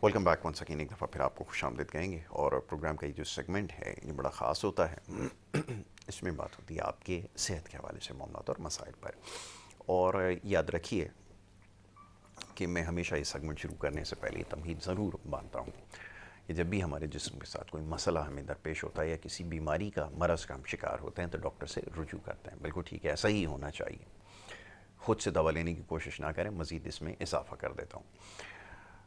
Welcome back once again. ایک دفعہ پھر آپ کو خوش آمدید کہیں گے. اور پروگرام کا یہ جو سیگمنٹ ہے یہ بڑا خاص ہوتا ہے. اس میں بات ہوتی ہے آپ کے صحت کے حوالے سے معاملات اور مسائل پر. اور یاد رکھیے کہ میں ہمیشہ یہ سیگمنٹ شروع کرنے سے پہلے تمہید ضرور باندھتا ہوں کہ جب بھی ہمارے جسم کے ساتھ کوئی مسئلہ ہمیں درپیش ہوتا ہے یا کسی بیماری کا مرض کا ہم شکار ہوتے ہیں تو ڈاکٹر سے رجوع کرتے ہیں. بالکل ٹھیک ہے, ایسا ہی ہونا چاہیے. خود سے دوا لینے کی کوشش نہ کریں, مزید اس میں اضافہ کر دیتا ہوں.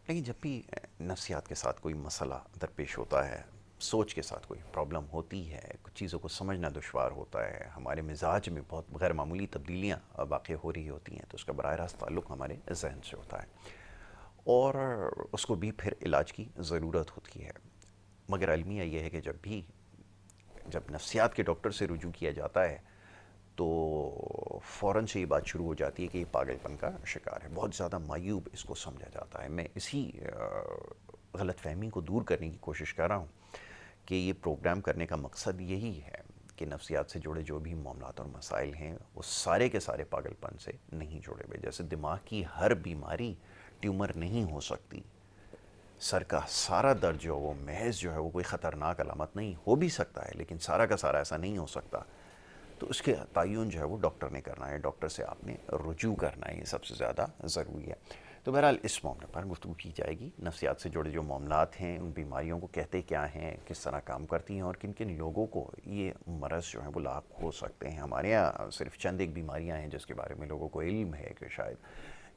لیکن جب بھی نفسیات کے ساتھ کوئی مسئلہ درپیش ہوتا ہے, سوچ کے ساتھ کوئی پرابلم ہوتی ہے, کچھ چیزوں کو سمجھنا دشوار ہوتا ہے, ہمارے مزاج میں بہت غیر معمولی تبدیلیاں واقع ہو رہی ہوتی ہیں, تو اس کا براہ راست تعلق ہمارے ذہن سے ہوتا ہے اور اس کو بھی پھر علاج کی ضرورت ہوتی ہے. مگر المیہ یہ ہے کہ جب نفسیات کے ڈاکٹر سے رجوع کیا جاتا ہے تو فوراً سے یہ بات شروع ہو جاتی ہے کہ یہ پاگل پن کا شکار ہے. بہت زیادہ معیوب اس کو سمجھا جاتا ہے. میں اسی غلط فہمی کو دور کرنے کی کوشش کر رہا ہوں کہ یہ پروگرام کرنے کا مقصد یہی ہے کہ نفسیات سے جڑے جو بھی معاملات اور مسائل ہیں وہ سارے کے سارے پاگل پن سے نہیں جڑے ہوئے. جیسے دماغ کی ہر بیماری ٹیومر نہیں ہو سکتی, سر کا سارا درد جو ہے وہ محض جو ہے وہ کوئی خطرناک علامت نہیں ہو بھی سکتا ہے, لیکن سارا کا سارا ایسا نہیں ہو سکتا. تو اس کے تعین جو ہے وہ ڈاکٹر نے کرنا ہے, ڈاکٹر سے آپ نے رجوع کرنا ہے, یہ سب سے زیادہ ضروری ہے. تو بہرحال اس معاملے پر گفتگو کی جائے گی. نفسیات سے جڑے جو معاملات ہیں, ان بیماریوں کو کہتے کیا ہیں, کس طرح کام کرتی ہیں اور کن کن لوگوں کو یہ مرض جو ہے وہ لاحق ہو سکتے ہیں. ہمارے یہاں صرف چند ایک بیماریاں ہیں جس کے بارے میں لوگوں کو علم ہے کہ شاید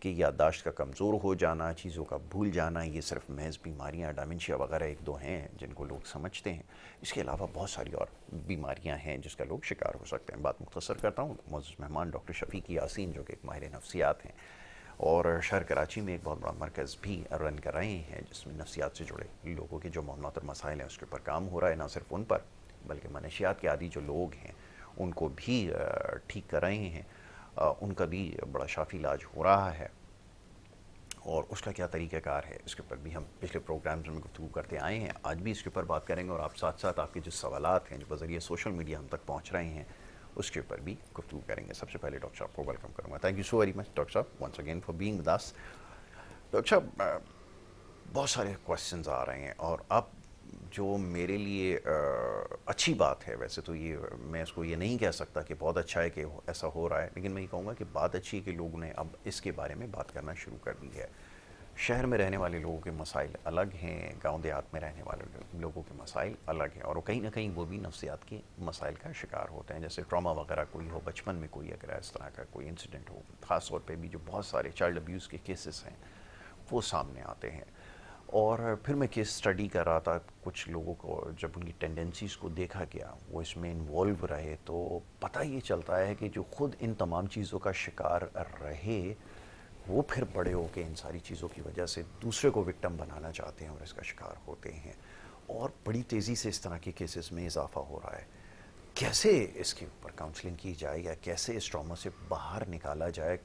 کہ یادداشت کا کمزور ہو جانا, چیزوں کا بھول جانا, یہ صرف محض بیماریاں ڈائمنشیا وغیرہ ایک دو ہیں جن کو لوگ سمجھتے ہیں. اس کے علاوہ بہت ساری اور بیماریاں ہیں جس کا لوگ شکار ہو سکتے ہیں. بات مختصر کرتا ہوں. معزز مہمان ڈاکٹر شفیق یاسین جو کہ ایک ماہر نفسیات ہیں اور شہر کراچی میں ایک بہت بڑا مرکز بھی رن کر رہے ہیں جس میں نفسیات سے جڑے لوگوں کے جو معاملات اور مسائل ہیں اس کے اوپر کام ہو رہا ہے. نہ صرف ان پر بلکہ منشیات کے عادی جو لوگ ہیں ان کو بھی ٹھیک کر رہے ہیں, ان کا بھی بڑا شافی علاج ہو رہا ہے. اور اس کا کیا طریقہ کار ہے اس کے اوپر بھی ہم پچھلے پروگرامز میں گفتگو کرتے آئے ہیں, آج بھی اس کے اوپر بات کریں گے. اور آپ ساتھ ساتھ آپ کے جو سوالات ہیں جو بذریعہ سوشل میڈیا ہم تک پہنچ رہے ہیں اس کے اوپر بھی گفتگو کریں گے. سب سے پہلے ڈاکٹر صاحب کو ویلکم کروں گا. Thank you so very much doctor صاحب once again for being with us. Doctor صاحب بہت سارے کویسچنز آ رہے ہیں اور اب جو میرے لیے اچھی بات ہے, ویسے تو یہ میں اس کو یہ نہیں کہہ سکتا کہ بہت اچھا ہے کہ ایسا ہو رہا ہے, لیکن میں یہ کہوں گا کہ بات اچھی ہے کہ لوگوں نے اب اس کے بارے میں بات کرنا شروع کر دی ہے. شہر میں رہنے والے لوگوں کے مسائل الگ ہیں, گاؤں دیہات میں رہنے والے لوگوں کے مسائل الگ ہیں, اور کہیں نہ کہیں وہ بھی نفسیات کے مسائل کا شکار ہوتے ہیں. جیسے ٹراما وغیرہ کوئی ہو بچپن میں, کوئی اگر اس طرح کا کوئی انسیڈنٹ ہو, خاص طور پہ بھی جو بہت سارے چائلڈ ابیوز کے کیسز ہیں وہ سامنے آتے ہیں. اور پھر میں کیس اسٹڈی کر رہا تھا, کچھ لوگوں کو جب ان کی ٹینڈنسیز کو دیکھا گیا, وہ اس میں انوالو رہے, تو پتہ یہ چلتا ہے کہ جو خود ان تمام چیزوں کا شکار رہے وہ پھر بڑے ہو کے ان ساری چیزوں کی وجہ سے دوسرے کو وکٹم بنانا چاہتے ہیں اور اس کا شکار ہوتے ہیں, اور بڑی تیزی سے اس طرح کے کیسز میں اضافہ ہو رہا ہے. کیسے اس کے اوپر کاؤنسلنگ کی جائے یا کیسے اس ٹراما سے باہر نکالا جائے؟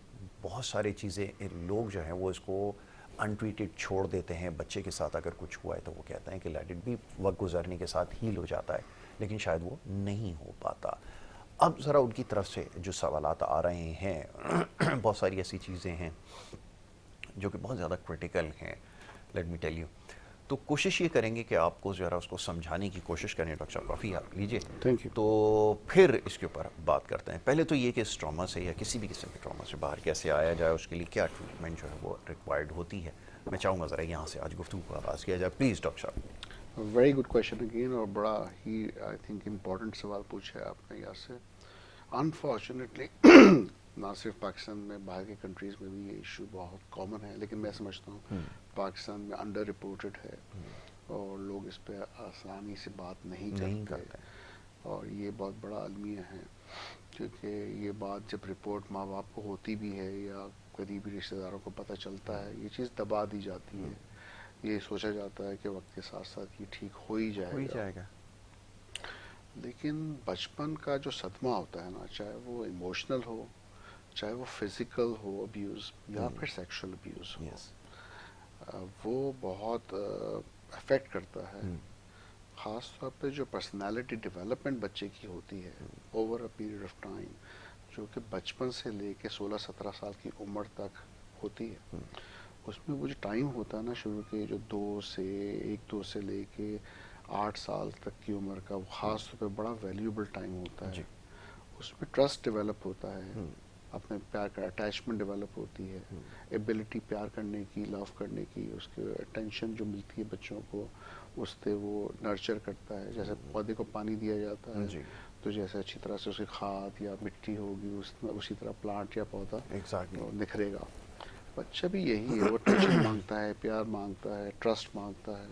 بہت ساری چیزیں لوگ جو ہیں وہ اس کو انٹریٹڈ چھوڑ دیتے ہیں. بچے کے ساتھ اگر کچھ ہوا ہے تو وہ کہتے ہیں کہ لیٹ اٹ بی, وقت گزرنے کے ساتھ ہیل ہو جاتا ہے, لیکن شاید وہ نہیں ہو پاتا. اب ذرا ان کی طرف سے جو سوالات آ رہے ہیں, بہت ساری ایسی چیزیں ہیں جو کہ بہت زیادہ کرٹیکل ہیں, لیٹ می ٹیل یو. تو کوشش یہ کریں گے کہ آپ کو ذرا اس کو سمجھانے کی کوشش کریں. ڈاکٹر صاحب کافی آپ لیجیے, تھینک یو. تو پھر اس کے اوپر بات کرتے ہیں. پہلے تو یہ کہ اس ٹراما سے یا کسی بھی قسم کے ٹراما سے باہر کیسے آیا جائے, اس کے لیے کیا ٹریٹمنٹ جو ہے وہ ریکوائرڈ ہوتی ہے. میں چاہوں گا ذرا یہاں سے آج گفتگو کو آغاز کیا جائے. پلیز ڈاکٹر صاحب. ویری گڈ کویشچن اگین, اور بڑا ہی آئی تھنک امپورٹنٹ سوال پوچھا ہے آپ نے یہاں سے. انفارچونیٹلی نہ صرف پاکستان میں, باہر کے کنٹریز میں بھی یہ ایشو بہت کامن ہے, لیکن میں سمجھتا ہوں پاکستان میں انڈر رپورٹڈ ہے اور لوگ اس پہ آسانی سے بات نہیں کرتے. اور یہ بہت بڑا المیہ ہے, کیونکہ یہ بات جب رپورٹ ماں باپ کو ہوتی بھی ہے یا قریبی رشتہ داروں کو پتہ چلتا ہے, یہ چیز دبا دی جاتی ہے. یہ سوچا جاتا ہے کہ وقت کے ساتھ ساتھ یہ ٹھیک ہو ہی جائے گا. لیکن بچپن کا جو صدمہ ہوتا ہے نا, چاہے وہ ایموشنل ہو, چاہے وہ فزیکل ہو ابیوز یا پھر سیکشل ابیوز ہو, وہ بہت افیکٹ کرتا ہے. خاص طور پہ جو پرسنالٹی ڈیولپمنٹ بچے کی ہوتی ہے over a period of time, جو کہ بچپن سے لے کے 16-17 سال کی عمر تک ہوتی ہے, اس میں وہ جو ٹائم ہوتا ہے نا شروع کے جو 1-2 سے لے کے 8 سال تک کی عمر کا، وہ خاص طور پہ بڑا ویلیوبل ٹائم ہوتا ہے. جی. اس میں ٹرسٹ ڈیولپ ہوتا ہے، اپنے پیار کا اٹیچمنٹ ڈیولپ ہوتی ہے، ایبلٹی پیار کرنے کی، لو کرنے کی، اس کے اٹینشن جو ملتی ہے بچوں کو اس سے وہ نرچر کرتا ہے. جیسے پودے کو پانی دیا جاتا ہے جی. تو جیسے اچھی طرح سے اسے کھاد یا مٹی ہوگی اسی طرح پلانٹ یا پودا ایگزیکٹلی. نکھرے گا. بچہ بھی یہی ہے، وہ اٹینشن مانگتا ہے، پیار مانگتا ہے، ٹرسٹ مانگتا ہے.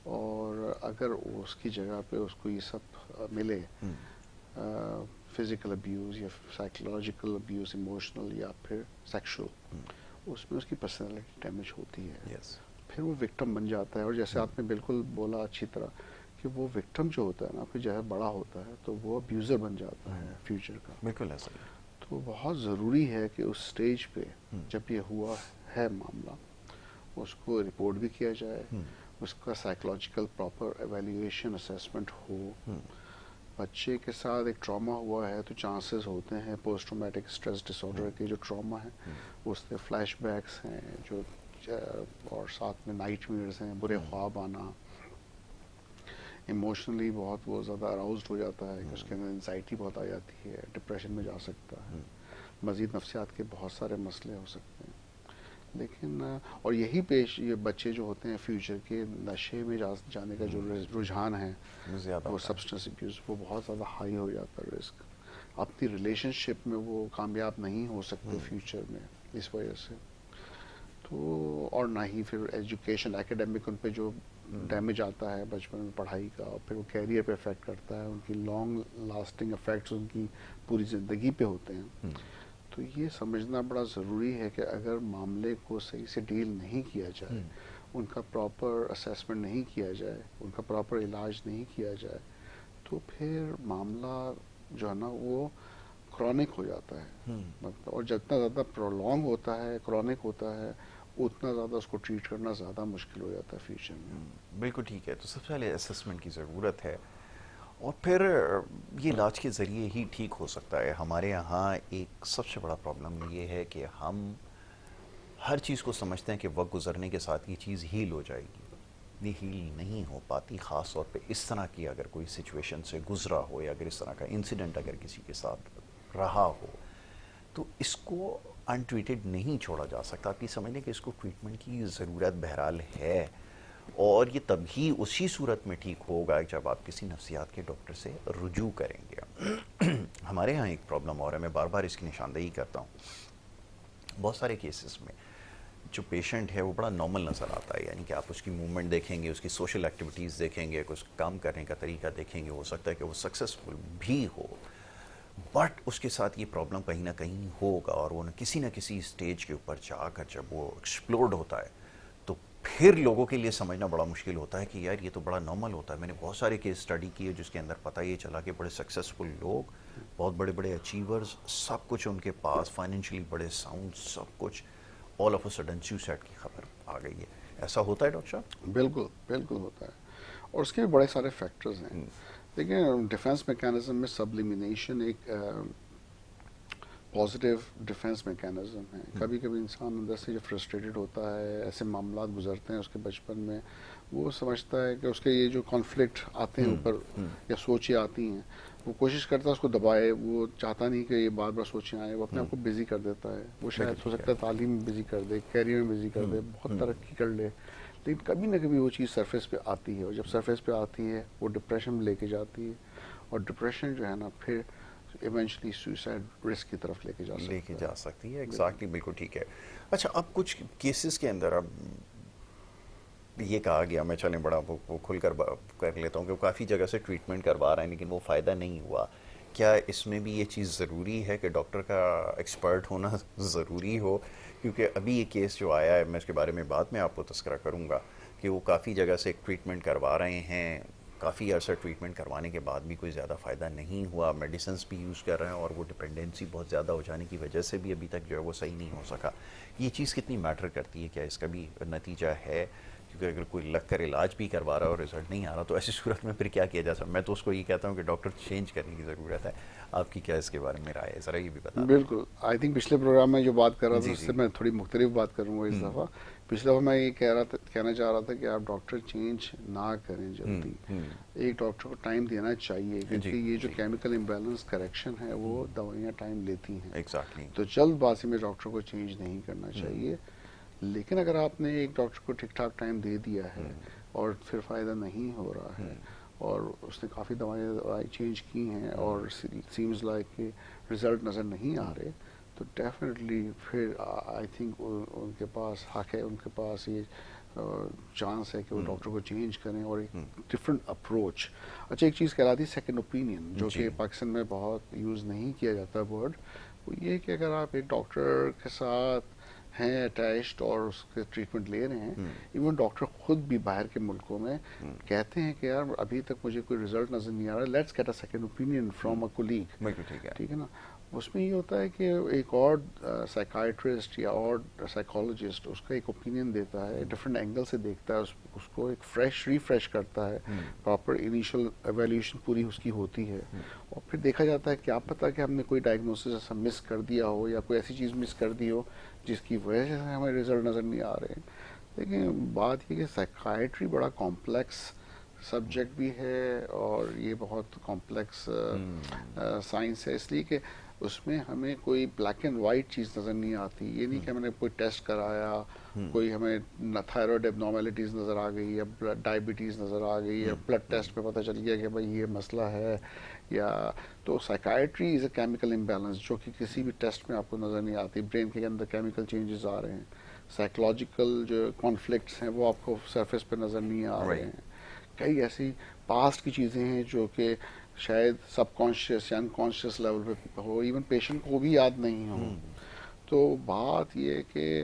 اور اگر اس کی جگہ پہ اس کو یہ سب ملے، فزیکل ابیوز یا سائیکولوجیکل ابیوز، ایموشنل یا پھر سیکشول، اس میں اس کی پرسنالٹی ڈیمیج ہوتی ہے. یس. پھر وہ وکٹم بن جاتا ہے. اور جیسے آپ نے بالکل بولا اچھی طرح کہ وہ وکٹم جو ہوتا ہے نا، پھر جب بڑا ہوتا ہے تو وہ ابیوزر بن جاتا ہے فیوچر کا. بالکل ایسا ہی. تو بہت ضروری ہے کہ اس سٹیج پہ جب یہ ہوا ہے معاملہ، اس کو رپورٹ بھی کیا جائے، اس کا سائیکولوجیکل پراپر ایویلیویشن اسیسمنٹ ہو. بچے کے ساتھ ایک ٹراما ہوا ہے تو چانسز ہوتے ہیں post traumatic stress dis order کے جو ٹراما ہے اس سے فلیش بیکس ہیں جو، اور ساتھ میں نائٹ میئرز ہیں، برے خواب آنا، ایموشنلی بہت وہ زیادہ اراؤزڈ ہو جاتا ہے کہ اس کے اندر انزائٹی بہت آ جاتی ہے، ڈپریشن میں جا سکتا ہے، مزید نفسیات کے بہت سارے مسئلے ہو سکتے ہیں. لیکن اور یہ بچے جو ہوتے ہیں فیوچر کے نشے میں جانے کا جو رجحان ہے وہ سبسٹنس ایبیوز، وہ بہت زیادہ ہائی ہو جاتا ہے رسک. اپنی ریلیشن شپ میں وہ کامیاب نہیں ہو سکتے فیوچر میں اس وجہ سے. تو اور نہ ہی پھر ایجوکیشن ایکیڈیمک ان پہ جو ڈیمیج آتا ہے بچپن میں پڑھائی کا، پھر وہ کیریئر پہ افیکٹ کرتا ہے، ان کی لانگ لاسٹنگ افیکٹس ان کی پوری زندگی پہ ہوتے ہیں. تو یہ سمجھنا بڑا ضروری ہے کہ اگر معاملے کو صحیح سے ڈیل نہیں کیا جائے، ان کا پراپر اسیسمنٹ نہیں کیا جائے، ان کا پراپر علاج نہیں کیا جائے، تو پھر معاملہ جو ہے نا وہ کرونک ہو جاتا ہے. اور جتنا زیادہ پرولونگ ہوتا ہے، کرونک ہوتا ہے، اتنا زیادہ اس کو ٹریٹ کرنا زیادہ مشکل ہو جاتا ہے فیوچر میں. بالکل ٹھیک ہے. تو سب سے پہلے اسسمنٹ کی ضرورت ہے، اور پھر یہ علاج کے ذریعے ہی ٹھیک ہو سکتا ہے. ہمارے یہاں ایک سب سے بڑا پرابلم یہ ہے کہ ہم ہر چیز کو سمجھتے ہیں کہ وقت گزرنے کے ساتھ یہ چیز ہیل ہو جائے گی. یہ ہیل نہیں ہو پاتی، خاص طور پہ اس طرح کی اگر کوئی سچویشن سے گزرا ہو یا اگر اس طرح کا انسیڈنٹ اگر کسی کے ساتھ رہا ہو تو اس کو ان ٹریٹڈ نہیں چھوڑا جا سکتا. آپ یہ سمجھ لیں کہ اس کو ٹریٹمنٹ کی ضرورت بہرحال ہے، اور یہ تبھی اسی صورت میں ٹھیک ہوگا جب آپ کسی نفسیات کے ڈاکٹر سے رجوع کریں گے. ہمارے ہاں ایک پرابلم اور ہے، میں بار بار اس کی نشاندہی کرتا ہوں. بہت سارے کیسز میں جو پیشنٹ ہے وہ بڑا نارمل نظر آتا ہے، یعنی کہ آپ اس کی موومنٹ دیکھیں گے، اس کی سوشل ایکٹیویٹیز دیکھیں گے، اس کام کرنے کا طریقہ دیکھیں گے، ہو سکتا ہے کہ وہ سکسیسفل بھی ہو، بٹ اس کے ساتھ یہ پرابلم کہیں نہ کہیں ہوگا، اور وہ کسی نہ کسی اسٹیج کے اوپر جا کر جب وہ ایکسپلوڈ ہوتا ہے تو پھر لوگوں کے لیے سمجھنا بڑا مشکل ہوتا ہے کہ یار یہ تو بڑا نارمل ہوتا ہے. میں نے بہت سارے کیس اسٹڈی کیے جس کے اندر پتہ یہ چلا کہ بڑے سکسیسفل لوگ، بہت بڑے بڑے اچیورز، سب کچھ ان کے پاس، فائنینشلی بڑے ساؤنڈ، سب کچھ، all of a sudden suicide کی خبر آ گئی ہے. ایسا ہوتا ہے ڈاکٹر صاحب؟ بالکل بالکل ہوتا ہے، اور اس کے بھی بڑے سارے فیکٹرز ہیں. دیکھیں ڈیفنس میکانزم میں سبلیمینیشن ایک پازیٹیو ڈیفنس میکانزم ہے. کبھی کبھی انسان اندر سے جو فرسٹریٹڈ ہوتا ہے، ایسے معاملات گزرتے ہیں اس کے بچپن میں، وہ سمجھتا ہے کہ اس کے یہ جو کانفلکٹ آتے ہیں اوپر یا سوچیں آتی ہیں، وہ کوشش کرتا ہے اس کو دبائے، وہ چاہتا نہیں کہ یہ بار بار سوچیں آئیں، وہ اپنے آپ کو بزی کر دیتا ہے. وہ شاید ہو سکتا ہے تعلیم میں بزی کر دے، کیریئر میں بزی کر دے، بہت ترقی کر لے، لیکن کبھی نہ کبھی وہ چیز سرفیس پہ آتی ہے، اور جب سرفیس پہ آتی ہے وہ ڈپریشن میں لے کے جاتی ہے، اور ڈپریشن جو ہے نا پھر ایونچولی سوسائڈ رسک کی طرف لے کے جا سکتی ہے. ایگزیکٹلی، بالکل ٹھیک ہے. اچھا، اب کچھ کیسز کے اندر اب یہ کہا گیا، میں چلیں بڑا وہ کھل کر لیتا ہوں کہ وہ کافی جگہ سے ٹریٹمنٹ کروا رہے ہیں لیکن وہ فائدہ نہیں ہوا. کیا اس میں بھی یہ چیز ضروری ہے کہ ڈاکٹر کا ایکسپرٹ ہونا ضروری ہو؟ کیونکہ ابھی یہ کیس جو آیا ہے، میں اس کے بارے میں بعد میں آپ کو تذکرہ کروں گا، کہ وہ کافی جگہ سے ٹریٹمنٹ کروا رہے ہیں، کافی عرصہ ٹریٹمنٹ کروانے کے بعد بھی کوئی زیادہ فائدہ نہیں ہوا، میڈیسنس بھی یوز کر رہے ہیں، اور وہ ڈپینڈنسی بہت زیادہ ہو جانے کی وجہ سے بھی ابھی تک جو ہے وہ صحیح نہیں ہو سکا. یہ چیز کتنی میٹر کرتی ہے؟ کیا اس کا بھی نتیجہ ہے کیونکہ اگر کوئی لگ کر علاج بھی کروا رہا ہے اور رزلٹ نہیں آ رہا تو ایسی صورت میں پھر کیا کیا جا سکتا؟ میں تو اس کو یہ کہتا ہوں کہ ڈاکٹر چینج کرنے کی ضرورت ہے. آپ کی کیا اس کے بارے میں رائے ہے؟ ذرا یہ بھی بتا دیں. بالکل. آئی تھنک پچھلے پروگرام میں جو بات کر رہا تھا جی اس جی. سے میں تھوڑی مختلف بات کروں گا اس دفعہ. پچھلے دفعہ میں یہ کہنا چاہ رہا تھا کہ آپ ڈاکٹر چینج نہ کریں جلدی. ایک ڈاکٹر کو ٹائم دینا چاہیے کیونکہ جی یہ جو جی. کیمیکل امبیلنس کریکشن ہے وہ دوائیاں ٹائم لیتی ہیں. ایگزیکٹلی. تو جلد بازی میں ڈاکٹر کو چینج نہیں کرنا چاہیے. لیکن اگر آپ نے ایک ڈاکٹر کو ٹھیک ٹھاک ٹائم دے دیا ہے اور پھر فائدہ نہیں ہو رہا ہے اور اس نے کافی دوائیں چینج کی ہیں اور سیمز لائک کہ رزلٹ نظر نہیں آ رہے, تو ڈیفینیٹلی پھر آئی تھنک ان کے پاس حق ہے, ان کے پاس یہ چانس ہے کہ وہ ڈاکٹر کو چینج کریں اور ایک ڈفرینٹ اپروچ. اچھا, ایک چیز کہلاتی ہے سیکنڈ اوپینین, جو کہ پاکستان میں بہت یوز نہیں کیا جاتا ورڈ. وہ یہ کہ اگر آپ ایک ڈاکٹر کے ساتھ ہیں اٹیچڈ اور اس کے ٹریٹمنٹ لے رہے ہیں, ایون ڈاکٹر خود بھی باہر کے ملکوں میں کہتے ہیں کہ یار ابھی تک مجھے کوئی رزلٹ نظر نہیں آ رہا, let's get a second opinion from a colleague. ٹھیک ہے نا. اس میں یہ ہوتا ہے کہ ایک اور سائیکائٹرسٹ یا اور سائیکالوجسٹ اس کا ایک اوپینین دیتا ہے, ڈفرینٹ اینگل سے دیکھتا ہے اس کو, ایک ریفریش کرتا ہے, پراپر انیشیل ایویلیوشن پوری اس کی ہوتی ہے, اور پھر دیکھا جاتا ہے کیا پتہ کہ ہم نے کوئی ڈائگنوسس ایسا مس کر دیا ہو یا کوئی ایسی چیز مس کر دی ہو جس کی وجہ سے ہمیں رزلٹ نظر نہیں آ رہے ہیں. لیکن بات یہ کہ سائیکائٹری بڑا کمپلیکس سبجیکٹ بھی ہے اور یہ بہت کمپلیکس سائنس ہے, اس لیے کہ اس میں ہمیں کوئی بلیک اینڈ وائٹ چیز نظر نہیں آتی. یہ نہیں کہ ہم نے کوئی ٹیسٹ کرایا, کوئی ہمیں تھائرائڈ ایبنارمیلٹیز نظر آ گئی یا ڈائبٹیز نظر آ گئی یا بلڈ ٹیسٹ پہ پتہ چل گیا کہ بھائی یہ مسئلہ ہے. یا تو سائیکائٹری از اے کیمیکل امبیلنس جو کہ کسی بھی ٹیسٹ میں آپ کو نظر نہیں آتی. برین کے اندر کیمیکل چینجز آ رہے ہیں, سائیکولوجیکل جو کانفلکٹس ہیں وہ آپ کو سرفیس پہ نظر نہیں آ رہے ہیں. کئی ایسی پاسٹ کی چیزیں ہیں جو کہ شاید سب کانشیس یا انکانشیس لیول پہ ہو, ایون پیشنٹ کو بھی یاد نہیں ہو. تو بات یہ ہے کہ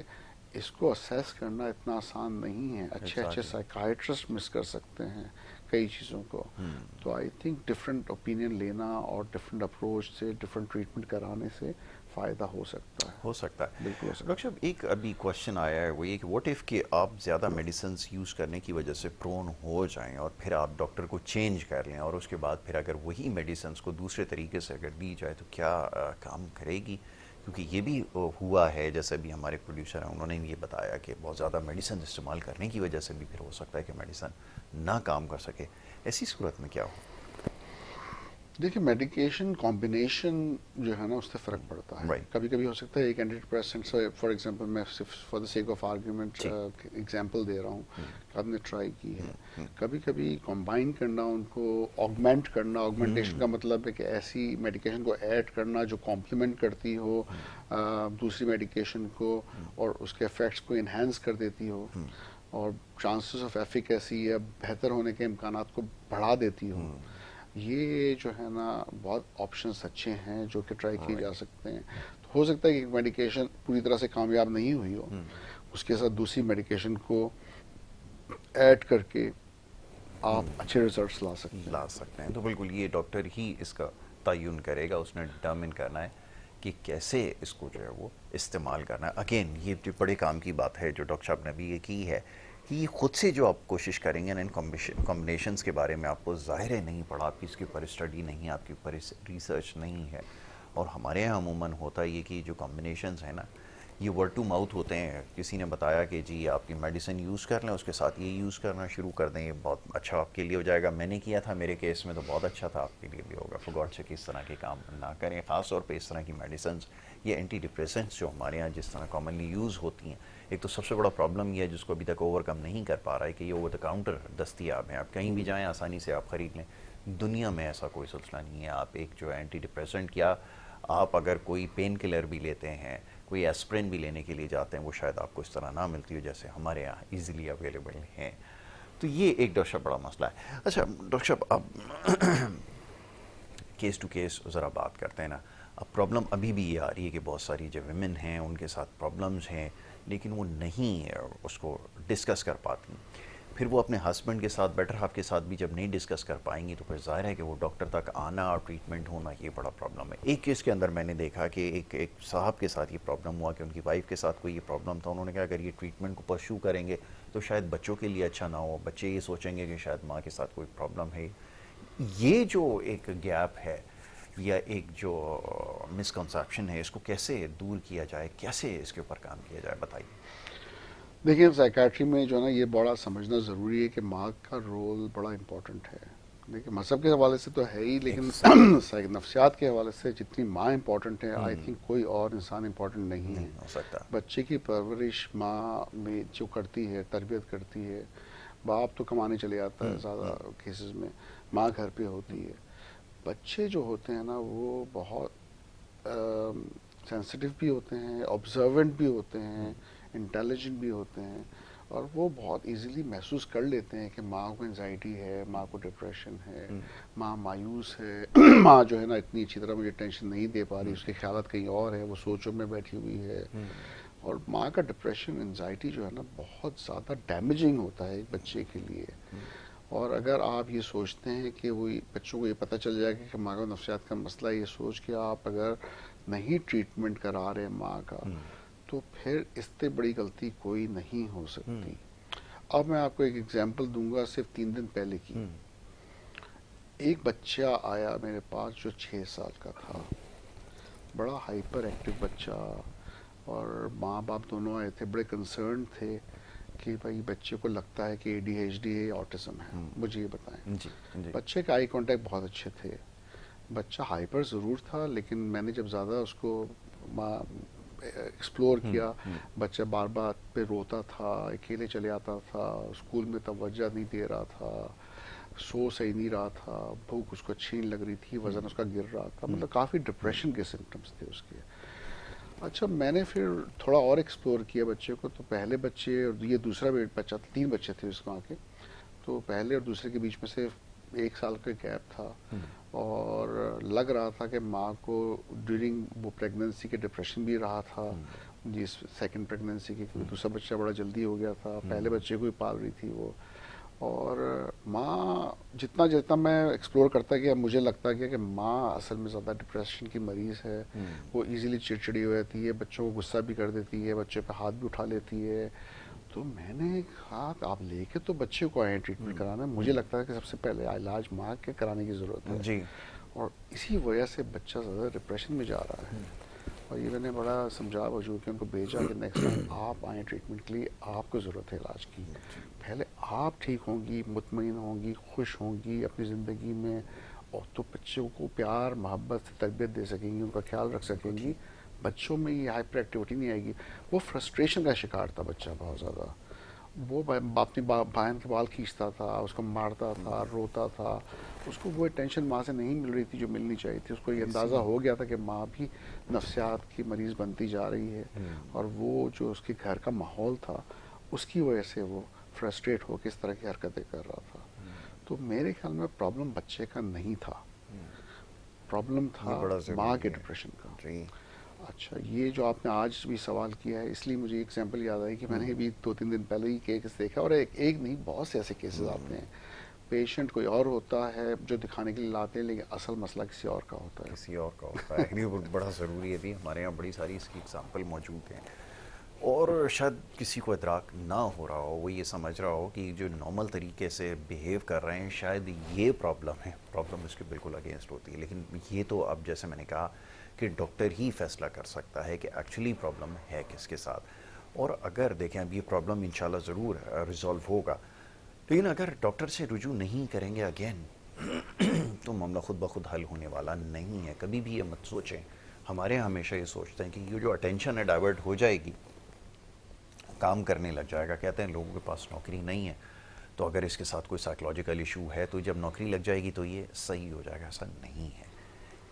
اس کو اسیس کرنا اتنا آسان نہیں ہے. اچھے سائیکائٹرسٹ مس کر سکتے ہیں کئی چیزوں کو. تو آئی تھنک ڈفرینٹ اوپینین لینا اور ڈفرینٹ اپروچ سے ڈفرینٹ ٹریٹمنٹ کرانے سے فائدہ ہو سکتا ہے. ہو سکتا ہے. بالکل ہو سکتا ہے. ڈاکٹر صاحب ایک ابھی کوشچن آیا ہے, وہ یہ کہ واٹ ایف کہ آپ زیادہ میڈیسنس یوز کرنے کی وجہ سے پرون ہو جائیں اور پھر آپ ڈاکٹر کو چینج کر لیں اور اس کے بعد پھر اگر وہی میڈیسنس کو دوسرے طریقے سے اگر دی جائے تو کیا کام کرے گی؟ کیونکہ یہ بھی ہوا ہے, جیسے بھی ہمارے پروڈیوسر ہیں انہوں نے یہ بتایا کہ بہت زیادہ میڈیسن استعمال کرنے کی وجہ سے بھی پھر ہو سکتا ہے کہ میڈیسن نہ کام کر سکے. ایسی صورت میں کیا ہو؟ دیکھیں میڈیکیشن کمبینیشن جو ہے نا اس سے فرق پڑتا ہے. کبھی کبھی ہو سکتا ہے ایک اینٹی ڈپریسنٹ سے, فار ایگزامپل میں صرف for the sake of argument example دے رہا ہوں, آپ نے ٹرائی کی ہے. کبھی کبھی کمبائن کرنا, ان کو آگمنٹ کرنا, آگمنٹیشن کا مطلب ہے کہ ایسی میڈیکیشن کو ایڈ کرنا جو کمپلیمنٹ کرتی ہو دوسری میڈیکیشن کو اور اس کے افیکٹس کو انہینس کر دیتی ہو اور چانسز آف ایفیکیسی یا بہتر ہونے کے امکانات کو بڑھا دیتی ہو. یہ جو ہے نا بہت آپشنس اچھے ہیں جو کہ ٹرائی کیے جا سکتے ہیں. تو ہو سکتا ہے کہ میڈیکیشن پوری طرح سے کامیاب نہیں ہوئی ہو, اس کے ساتھ دوسری میڈیکیشن کو ایڈ کر کے آپ اچھے ریزلٹس لا سکتے ہیں. تو بالکل یہ ڈاکٹر ہی اس کا تعین کرے گا, اس نے ڈٹرمن کرنا ہے کہ کیسے اس کو جو ہے وہ استعمال کرنا ہے. اگین یہ جو بڑے کام کی بات ہے جو ڈاکٹر صاحب نے بھی یہ کی ہے کہ خود سے جو آپ کوشش کریں گے نا ان کمبینیشنز کے بارے میں, آپ کو ظاہر ہے نہیں پڑھا, آپ کی اس کے اوپر اسٹڈی نہیں ہے, آپ کے اوپر ریسرچ نہیں ہے. اور ہمارے یہاں عموماً ہوتا یہ کہ جو کمبینیشنز ہیں نا یہ ورڈ ٹو ماؤتھ ہوتے ہیں. کسی نے بتایا کہ جی آپ کی میڈیسن یوز کر لیں, اس کے ساتھ یہ یوز کرنا شروع کر دیں, یہ بہت اچھا آپ کے لیے ہو جائے گا. میں نے کیا تھا, میرے کیس میں تو بہت اچھا تھا, آپ کے لیے بھی ہوگا. فار گاڈ سیک اس طرح کے کام نہ کریں, خاص طور پہ اس طرح کی میڈیسنز یہ اینٹی ڈپریسنٹس جو ہمارے یہاں جس طرح کامنلی یوز ہوتی ہیں. ایک تو سب سے بڑا پرابلم یہ ہے جس کو ابھی تک اوور کم نہیں کر پا رہا ہے کہ یہ اوور دا کاؤنٹر دستیاب ہیں, آپ کہیں بھی جائیں آسانی سے آپ خرید لیں. دنیا میں ایسا کوئی سلسلہ نہیں ہے. آپ ایک جو اینٹی ڈپریسنٹ کیا آپ اگر کوئی پین کلر بھی لیتے ہیں, کوئی ایسپرین بھی لینے کے لیے جاتے ہیں, وہ شاید آپ کو اس طرح نہ ملتی ہو جیسے ہمارے یہاں ایزیلی اویلیبل ہیں. تو یہ ایک ڈاکٹر صاحب بڑا مسئلہ ہے. اچھا ڈاکٹر صاحب اب کیس ٹو کیس ذرا بات کرتے ہیں نا. اب پرابلم ابھی بھی یہ آ رہی ہے کہ بہت ساری جو ویمن ہیں ان کے ساتھ پرابلمز ہیں لیکن وہ نہیں اس کو ڈسکس کر پاتی. پھر وہ اپنے ہسبینڈ کے ساتھ بیٹر ہاف کے ساتھ بھی جب نہیں ڈسکس کر پائیں گی تو پھر ظاہر ہے کہ وہ ڈاکٹر تک آنا اور ٹریٹمنٹ ہونا یہ بڑا پرابلم ہے. ایک کیس کے اندر میں نے دیکھا کہ ایک صاحب کے ساتھ یہ پرابلم ہوا کہ ان کی وائف کے ساتھ کوئی یہ پرابلم تھا. انہوں نے کہا اگر یہ ٹریٹمنٹ کو پرسو کریں گے تو شاید بچوں کے لیے اچھا نہ ہو, بچے یہ سوچیں گے کہ شاید ماں کے ساتھ کوئی پرابلم ہے. یہ جو ایک گیپ ہے یا ایک جو مسکنسیپشن ہے, اس کو کیسے دور کیا جائے, کیسے اس کے اوپر کام کیا جائے, بتائیے. دیکھیں سائیکیٹری میں جو ہے نا یہ بڑا سمجھنا ضروری ہے کہ ماں کا رول بڑا امپورٹنٹ ہے. دیکھیں مذہب کے حوالے سے تو ہے ہی, لیکن نفسیات کے حوالے سے جتنی ماں امپورٹنٹ ہے آئی تھنک کوئی اور انسان امپورٹنٹ نہیں ہے. ہو سکتا بچے کی پرورش ماں میں جو کرتی ہے, تربیت کرتی ہے. باپ تو کمانے چلے جاتا ہے زیادہ کیسز میں, ماں گھر پہ ہوتی ہے. بچے جو ہوتے ہیں نا وہ بہت سینسٹیو بھی ہوتے ہیں, آبزروینٹ بھی ہوتے ہیں, انٹیلیجنٹ بھی ہوتے ہیں, اور وہ بہت ایزیلی محسوس کر لیتے ہیں کہ ماں کو انزائٹی ہے, ماں کو ڈپریشن ہے, ماں مایوس ہے, ماں جو ہے نا اتنی اچھی طرح مجھے ٹینشن نہیں دے پا رہی, اس کے خیالات کہیں اور ہے, وہ سوچوں میں بیٹھی ہوئی ہے. اور ماں کا ڈپریشن انزائٹی جو ہے نا بہت زیادہ ڈیمیجنگ ہوتا ہے ایک بچے کے لیے. اور اگر آپ یہ سوچتے ہیں کہ وہ بچوں کو یہ پتہ چل جائے کہ ماں کا نفسیات کا مسئلہ, یہ سوچ کے آپ اگر نہیں ٹریٹمنٹ کرا رہے ماں کا, تو پھر اس سے بڑی غلطی کوئی نہیں ہو سکتی. اب میں آپ کو ایک ایگزامپل دوں گا صرف 3 دن پہلے کی. ایک بچہ آیا میرے پاس جو 6 سال کا تھا, بڑا ہائپر ایکٹیو بچہ, اور ماں باپ دونوں آئے تھے, بڑے کنسرن تھے کہ بھائی بچے کو لگتا ہے کہ اے ڈی ایچ ڈی ہے, آٹزم ہے, مجھے یہ بتائیں. بچے کے آئی کانٹیکٹ بہت اچھے تھے. بچہ ہائپر ضرور تھا, لیکن میں نے جب زیادہ اس کو ایکسپلور کیا, بچہ بار بار پہ روتا تھا, اکیلے چلے آتا تھا, اسکول میں توجہ نہیں دے رہا تھا, سو صحیح نہیں رہا تھا, بھوک اس کو اچھی نہیں لگ رہی تھی, وزن اس کا گر رہا تھا, مطلب کافی ڈپریشن کے سمٹمز تھے اس کے. اچھا میں نے پھر تھوڑا اور ایکسپلور کیا بچے کو, تو پہلے بچے اور یہ دوسرا بچہ, 3 بچے تھے اس ماں کے, تو پہلے اور دوسرے کے بیچ میں سے 1 سال کا گیپ تھا, اور لگ رہا تھا کہ ماں کو ڈیورنگ وہ پریگننسی کے ڈپریشن بھی رہا تھا, جس سیکنڈ پریگننسی کی, کیونکہ دوسرا بچہ بڑا جلدی ہو گیا تھا, پہلے بچے کو ہی پال رہی تھی وہ. اور ماں جتنا جتنا میں ایکسپلور کرتا گیا, مجھے لگتا گیا کہ ماں اصل میں زیادہ ڈپریشن کی مریض ہے. وہ ایزیلی چڑچڑی ہو جاتی ہے, بچوں کو غصہ بھی کر دیتی ہے, بچے پہ ہاتھ بھی اٹھا لیتی ہے. تو میں نے کہا آپ لے کے تو بچے کو آئے ٹریٹمنٹ کرانا, مجھے لگتا ہے کہ سب سے پہلے علاج ماں کے کرانے کی ضرورت ہے. جی. اور اسی وجہ سے بچہ زیادہ ڈپریشن میں جا رہا ہے. اور یہ میں نے بڑا سمجھا بجھو کے ان کو بھیجا کہ نیکسٹ ٹائم آپ آئیں ٹریٹمنٹ کے لیے, آپ کو ضرورت ہے علاج کی. پہلے آپ ٹھیک ہوں گی, مطمئن ہوں گی, خوش ہوں گی اپنی زندگی میں, اور تو بچوں کو پیار محبت سے تربیت دے سکیں گی, ان کا خیال رکھ سکیں گی. بچوں میں یہ ہائپر ایکٹیویٹی نہیں آئے گی. وہ فرسٹریشن کا شکار تھا بچہ بہت زیادہ, وہ اپنی بہن کے بال کھینچتا تھا, اس کو مارتا تھا, روتا تھا, اس کو وہ ٹینشن ماں سے نہیں مل رہی تھی جو ملنی چاہیے تھی. اس کو یہ اندازہ ہو گیا تھا کہ ماں بھی نفسیات کی مریض بنتی جا رہی ہے, اور وہ جو اس کے گھر کا ماحول تھا اس کی وجہ سے وہ فرسٹریٹ ہو کے اس طرح کی حرکتیں کر رہا تھا. تو میرے خیال میں پرابلم بچے کا نہیں تھا, پرابلم تھا ماں کے ڈپریشن کا. اچھا یہ جو آپ نے آج بھی سوال کیا ہے, اس لیے مجھے ایگزامپل یاد آئی کہ میں نے ابھی 2-3 دن پہلے ہی کیس دیکھا, اور ایک نہیں بہت سے ایسے کیسز آتے ہیں. پیشنٹ کوئی اور ہوتا ہے جو دکھانے کے لیے لاتے ہیں, لیکن اصل مسئلہ کسی اور کا ہوتا ہے. کسی اور کا ہوتا ہے. یہ بڑا ضروری ہے بھی, ہمارے یہاں بڑی ساری اس کی اگزامپل موجود ہیں. اور شاید کسی کو ادراک نہ ہو رہا ہو, وہ یہ سمجھ رہا ہو کہ جو نارمل طریقے سے بیہیو کر رہے ہیں شاید یہ پرابلم ہے, پرابلم اس کے بالکل اگینسٹ ہوتی ہے. لیکن یہ تو اب جیسے میں نے کہا کہ ڈاکٹر ہی فیصلہ کر سکتا ہے کہ ایکچولی پرابلم ہے کس کے ساتھ. اور اگر دیکھیں اب یہ پرابلم انشاءاللہ ضرور ریزالو ہوگا, لیکن اگر ڈاکٹر سے رجوع نہیں کریں گے اگین تو معاملہ خود بخود حل ہونے والا نہیں ہے. کبھی بھی یہ مت سوچیں, ہمارے ہمیشہ یہ سوچتے ہیں کہ یہ جو اٹینشن ہے ڈائیورٹ ہو جائے گی, کام کرنے لگ جائے گا. کہتے ہیں لوگوں کے پاس نوکری نہیں ہے, تو اگر اس کے ساتھ کوئی سائیکلوجیکل ایشو ہے تو جب نوکری لگ جائے گی تو یہ صحیح ہو جائے گا. ایسا نہیں ہے,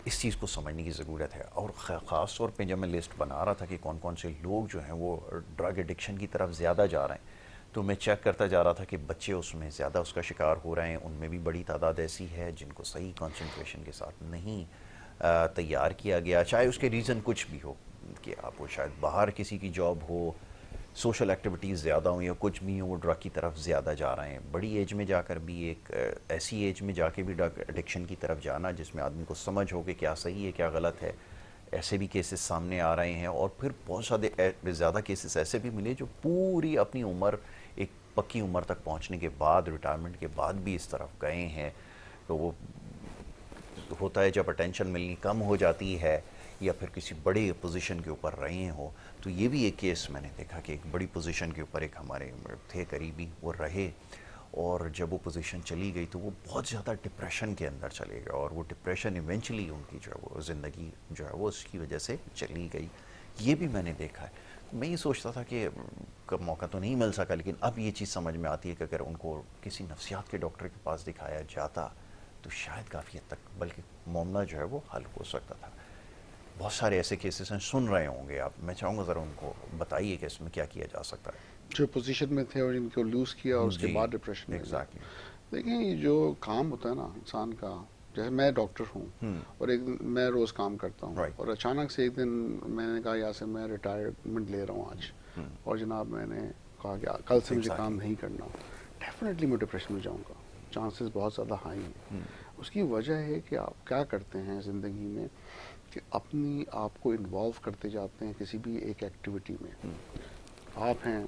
اس چیز کو سمجھنے کی ضرورت ہے. اور خاص طور پہ جب میں لسٹ بنا رہا تھا کہ کون کون سے لوگ جو ہیں وہ ڈرگ ایڈکشن کی طرف زیادہ جا رہے ہیں, تو میں چیک کرتا جا رہا تھا کہ بچے اس میں زیادہ اس کا شکار ہو رہے ہیں. ان میں بھی بڑی تعداد ایسی ہے جن کو صحیح کنسنٹریشن کے ساتھ نہیں تیار کیا گیا, چاہے اس کے ریزن کچھ بھی ہو, کہ آپ وہ شاید باہر کسی کی جاب ہو, سوشل ایکٹیویٹیز زیادہ ہوں یا کچھ بھی ہوں وہ ڈرگ کی طرف زیادہ جا رہے ہیں. بڑی ایج میں جا کر بھی ایک ایسی ایج میں جا کے بھی ڈرگ ایڈکشن کی طرف جانا جس میں آدمی کو سمجھ ہو کہ کیا صحیح ہے کیا غلط ہے, ایسے بھی کیسز سامنے آ رہے ہیں. اور پھر بہت زیادہ کیسز ایسے بھی ملے جو پوری اپنی عمر ایک پکی عمر تک پہنچنے کے بعد ریٹائرمنٹ کے بعد بھی اس طرف گئے ہیں. تو وہ ہوتا ہے جب اٹینشن ملنی کم ہو جاتی ہے یا پھر کسی بڑی پوزیشن کے اوپر رہے ہوں. تو یہ بھی ایک کیس میں نے دیکھا کہ ایک بڑی پوزیشن کے اوپر ایک ہمارے تھے قریبی, وہ رہے اور جب وہ پوزیشن چلی گئی تو وہ بہت زیادہ ڈپریشن کے اندر چلے گئے اور وہ ڈپریشن ایونچولی ان کی جو ہے وہ زندگی جو ہے وہ اس کی وجہ سے چلی گئی. یہ بھی میں نے دیکھا ہے. میں یہ سوچتا تھا کہ کب موقع تو نہیں مل سکا, لیکن اب یہ چیز سمجھ میں آتی ہے کہ اگر ان کو کسی نفسیات کے ڈاکٹر کے پاس دکھایا جاتا تو شاید کافی حد تک بلکہ معاملہ جو ہے وہ حل ہو سکتا تھا. بہت سارے ایسے کیسز ہیں, سن رہے ہوں گے آپ, میں چاہوں گا ذرا ان کو بتائیے کہ اس میں کیا کیا جا سکتا ہے. جو پوزیشن میں تھے اور جن کو لوز کیا اور اس کے جی بعد ڈپریشن میں گئے. ایگزیکٹلی. دیکھیں یہ جو کام ہوتا ہے نا انسان کا, جیسے میں ڈاکٹر ہوں اور ایک دن میں روز کام کرتا ہوں Right. اور اچانک سے ایک دن میں نے کہا یہاں سے میں ریٹائرمنٹ لے رہا ہوں آج, اور جناب میں نے کہا کہ کل سے مجھے کام نہیں کرنا, ڈیفینیٹلی میں ڈپریشن میں جاؤں گا, چانسز بہت زیادہ ہائی ہیں. اس کی وجہ ہے کہ آپ کیا کرتے ہیں زندگی میں کہ اپنی آپ کو انوالو کرتے جاتے ہیں کسی بھی ایک ایکٹیویٹی میں. آپ ہیں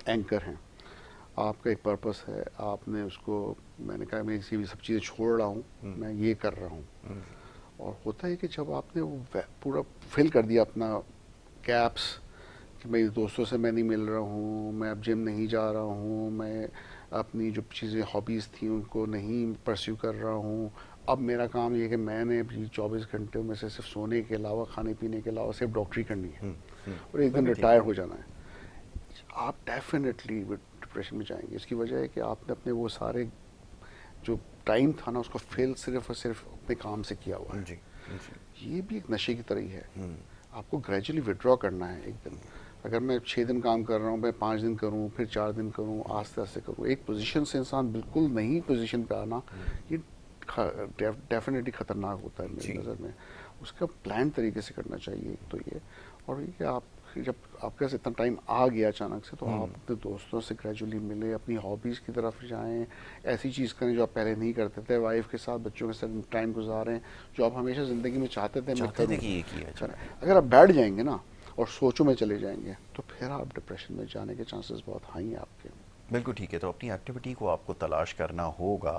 اینکر ہیں, آپ کا ایک پرپس ہے, آپ نے اس کو, میں نے کہا میں اسی بھی سب چیزیں چھوڑ رہا ہوں, میں یہ کر رہا ہوں. اور ہوتا ہے کہ جب آپ نے وہ پورا فل کر دیا اپنا گیپس کہ میری دوستوں سے میں نہیں مل رہا ہوں, میں اب جم نہیں جا رہا ہوں, میں اپنی جو چیزیں ہابیز تھیں ان کو نہیں پرسیو کر رہا ہوں, اب میرا کام یہ ہے کہ میں نے 24 گھنٹے میں سے صرف سونے کے علاوہ, کھانے پینے کے علاوہ صرف ڈاکٹری کرنی ہے اور ایک دن ریٹائر ہو جانا ہے, آپ ڈیفینیٹلی ڈپریشن میں جائیں گے. اس کی وجہ ہے کہ آپ نے اپنے وہ سارے جو ٹائم تھا نا اس کو فیل صرف اور صرف اپنے کام سے کیا ہوا ہے. جی جی. یہ بھی ایک نشے کی طرح ہی ہے. آپ کو گریجولی وڈرا کرنا ہے. ایک دن اگر میں 6 دن کام کر رہا ہوں, میں 5 دن کروں, پھر 4 دن کروں, آہستہ آہستہ کروں, ایک پوزیشن سے انسان بالکل نئی پوزیشن پہ آنا, یہ ڈیفینیٹلی خطرناک ہوتا ہے میری نظر میں. اس کا پلان طریقے سے کرنا چاہیے. ایک تو یہ, اور یہ کہ آپ جب آپ کے پاس اتنا ٹائم آ گیا اچانک سے, تو آپ اپنے دوستوں سے گریجولی ملیں, اپنی ہابیز کی طرف جائیں, ایسی چیز کریں جو آپ پہلے نہیں کرتے تھے, وائف کے ساتھ, بچوں کے ساتھ ٹائم گزاریں جو آپ ہمیشہ زندگی میں چاہتے تھے میں کروں. کہ یہ کیا جائے. اگر آپ بیٹھ جائیں گے نا اور سوچوں میں چلے جائیں گے تو پھر آپ ڈپریشن میں جانے کے چانسز بہت ہائی ہیں آپ کے. بالکل ٹھیک ہے. تو اپنی ایکٹیویٹی کو آپ کو تلاش کرنا ہوگا,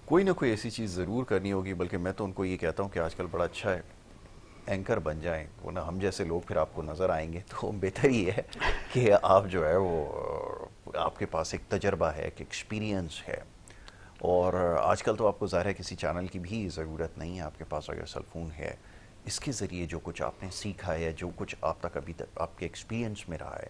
کوئی نہ کوئی ایسی چیز ضرور کرنی ہوگی. بلکہ میں تو ان کو یہ کہتا ہوں کہ آج کل بڑا اچھا ہے اینکر بن جائیں, ورنہ ہم جیسے لوگ پھر آپ کو نظر آئیں گے. تو بہتر ہی ہے کہ آپ جو ہے وہ آپ کے پاس ایک تجربہ ہے, ایک ایکسپیرینس ہے. اور آج کل تو آپ کو ظاہر ہے کسی چینل کی بھی ضرورت نہیں ہے, آپ کے پاس اگر سیل فون ہے, اس کے ذریعے جو کچھ آپ نے سیکھا ہے, جو کچھ آپ تک ابھی تک آپ کے ایکسپیرینس میں رہا ہے,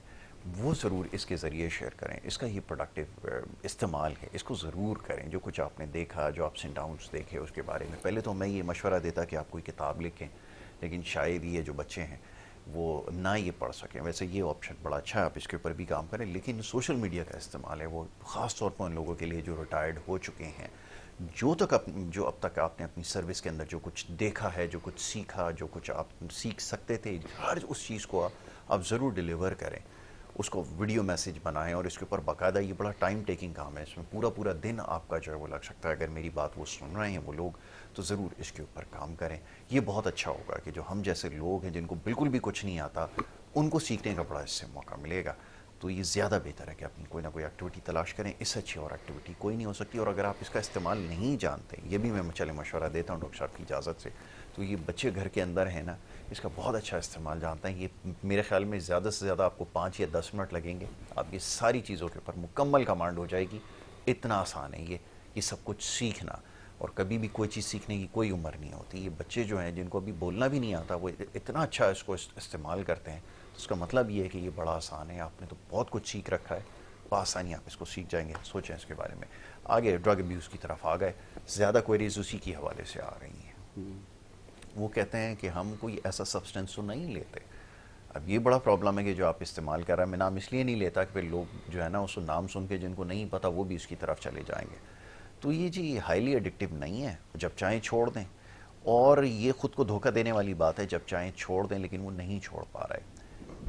وہ ضرور اس کے ذریعے شیئر کریں. اس کا یہ پروڈکٹیو استعمال ہے, اس کو ضرور کریں. جو کچھ آپ نے دیکھا, جو اپس اینڈ ڈاؤنس دیکھے, اس کے بارے میں پہلے تو میں یہ مشورہ دیتا کہ آپ کوئی کتاب لکھیں, لیکن شاید یہ جو بچے ہیں وہ نہ یہ پڑھ سکیں. ویسے یہ آپشن بڑا اچھا ہے, آپ اس کے اوپر بھی کام کریں. لیکن سوشل میڈیا کا استعمال ہے وہ خاص طور پر ان لوگوں کے لیے جو ریٹائرڈ ہو چکے ہیں, جو اب تک آپ نے اپنی سروس کے اندر جو کچھ دیکھا ہے, جو کچھ سیکھا, جو کچھ آپ سیکھ سکتے تھے, ہر اس چیز کو آپ ضرور ڈیلیور کریں. اس کو ویڈیو میسیج بنائیں, اور اس کے اوپر باقاعدہ, یہ بڑا ٹائم ٹیکنگ کام ہے, اس میں پورا دن آپ کا جو ہے وہ لگ سکتا ہے. اگر میری بات وہ سن رہے ہیں وہ لوگ, تو ضرور اس کے اوپر کام کریں. یہ بہت اچھا ہوگا کہ جو ہم جیسے لوگ ہیں جن کو بالکل بھی کچھ نہیں آتا, ان کو سیکھنے کا بڑا اس سے موقع ملے گا. تو یہ زیادہ بہتر ہے کہ اپنی کوئی نہ کوئی ایکٹیویٹی تلاش کریں. اس سے اچھی اور ایکٹیویٹی کوئی نہیں ہو سکتی. اور اگر آپ اس کا استعمال نہیں جانتے, یہ بھی میں چلے مشورہ دیتا ہوں ڈاکٹر صاحب کی اجازت سے, تو یہ بچے گھر کے اندر ہیں نا, اس کا بہت اچھا استعمال جانتے ہیں. یہ میرے خیال میں زیادہ سے زیادہ آپ کو 5 یا 10 منٹ لگیں گے, آپ یہ ساری چیزوں کے اوپر مکمل کمانڈ ہو جائے گی. اتنا آسان ہے یہ سب کچھ سیکھنا. اور کبھی بھی کوئی چیز سیکھنے کی کوئی عمر نہیں ہوتی. یہ بچے جو ہیں جن کو ابھی بولنا بھی نہیں آتا, وہ اتنا اچھا اس کو استعمال کرتے ہیں. تو اس کا مطلب یہ ہے کہ یہ بڑا آسان ہے. آپ نے تو بہت کچھ سیکھ رکھا ہے, بآسانی آپ اس کو سیکھ جائیں گے. سوچیں اس کے بارے میں. آگے ڈرگ ابیوز کی طرف آ گئے, زیادہ کوئریز اسی کی حوالے سے آ رہی ہیں. وہ کہتے ہیں کہ ہم کوئی ایسا سبسٹنس تو نہیں لیتے. اب یہ بڑا پرابلم ہے کہ جو آپ استعمال کر رہے ہیں, میں نام اس لیے نہیں لیتا کہ پھر لوگ جو ہے نا اس کو نام سن کے جن کو نہیں پتا وہ بھی اس کی طرف چلے جائیں گے. تو یہ جی ہائیلی ایڈکٹیو نہیں ہے, جب چاہیں چھوڑ دیں. اور یہ خود کو دھوکہ دینے والی بات ہے, جب چاہیں چھوڑ دیں لیکن وہ نہیں چھوڑ پا رہے.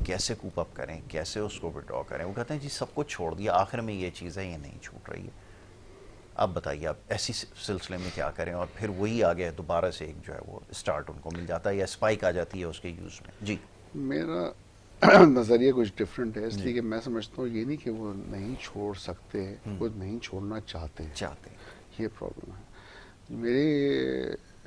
کیسے کوپ اپ کریں, کیسے اس کو وڈرا کریں. وہ کہتے ہیں جی سب کچھ چھوڑ دیا, آخر میں یہ چیز ہے یہ نہیں چھوٹ رہی ہے. آپ بتائیے آپ ایسی سلسلے میں کیا کریں, اور پھر وہی آگے دوبارہ سے ایک جو ہے وہ اسٹارٹ ان کو مل جاتا ہے یا اسپائک آ جاتی ہے اس کے یوز میں. جی میرا نظریہ کچھ ڈفرینٹ ہے, اس لیے کہ میں سمجھتا ہوں یہ نہیں کہ وہ نہیں چھوڑ سکتے, وہ نہیں چھوڑنا چاہتے ہیں, چاہتے ہیں. یہ پرابلم ہے.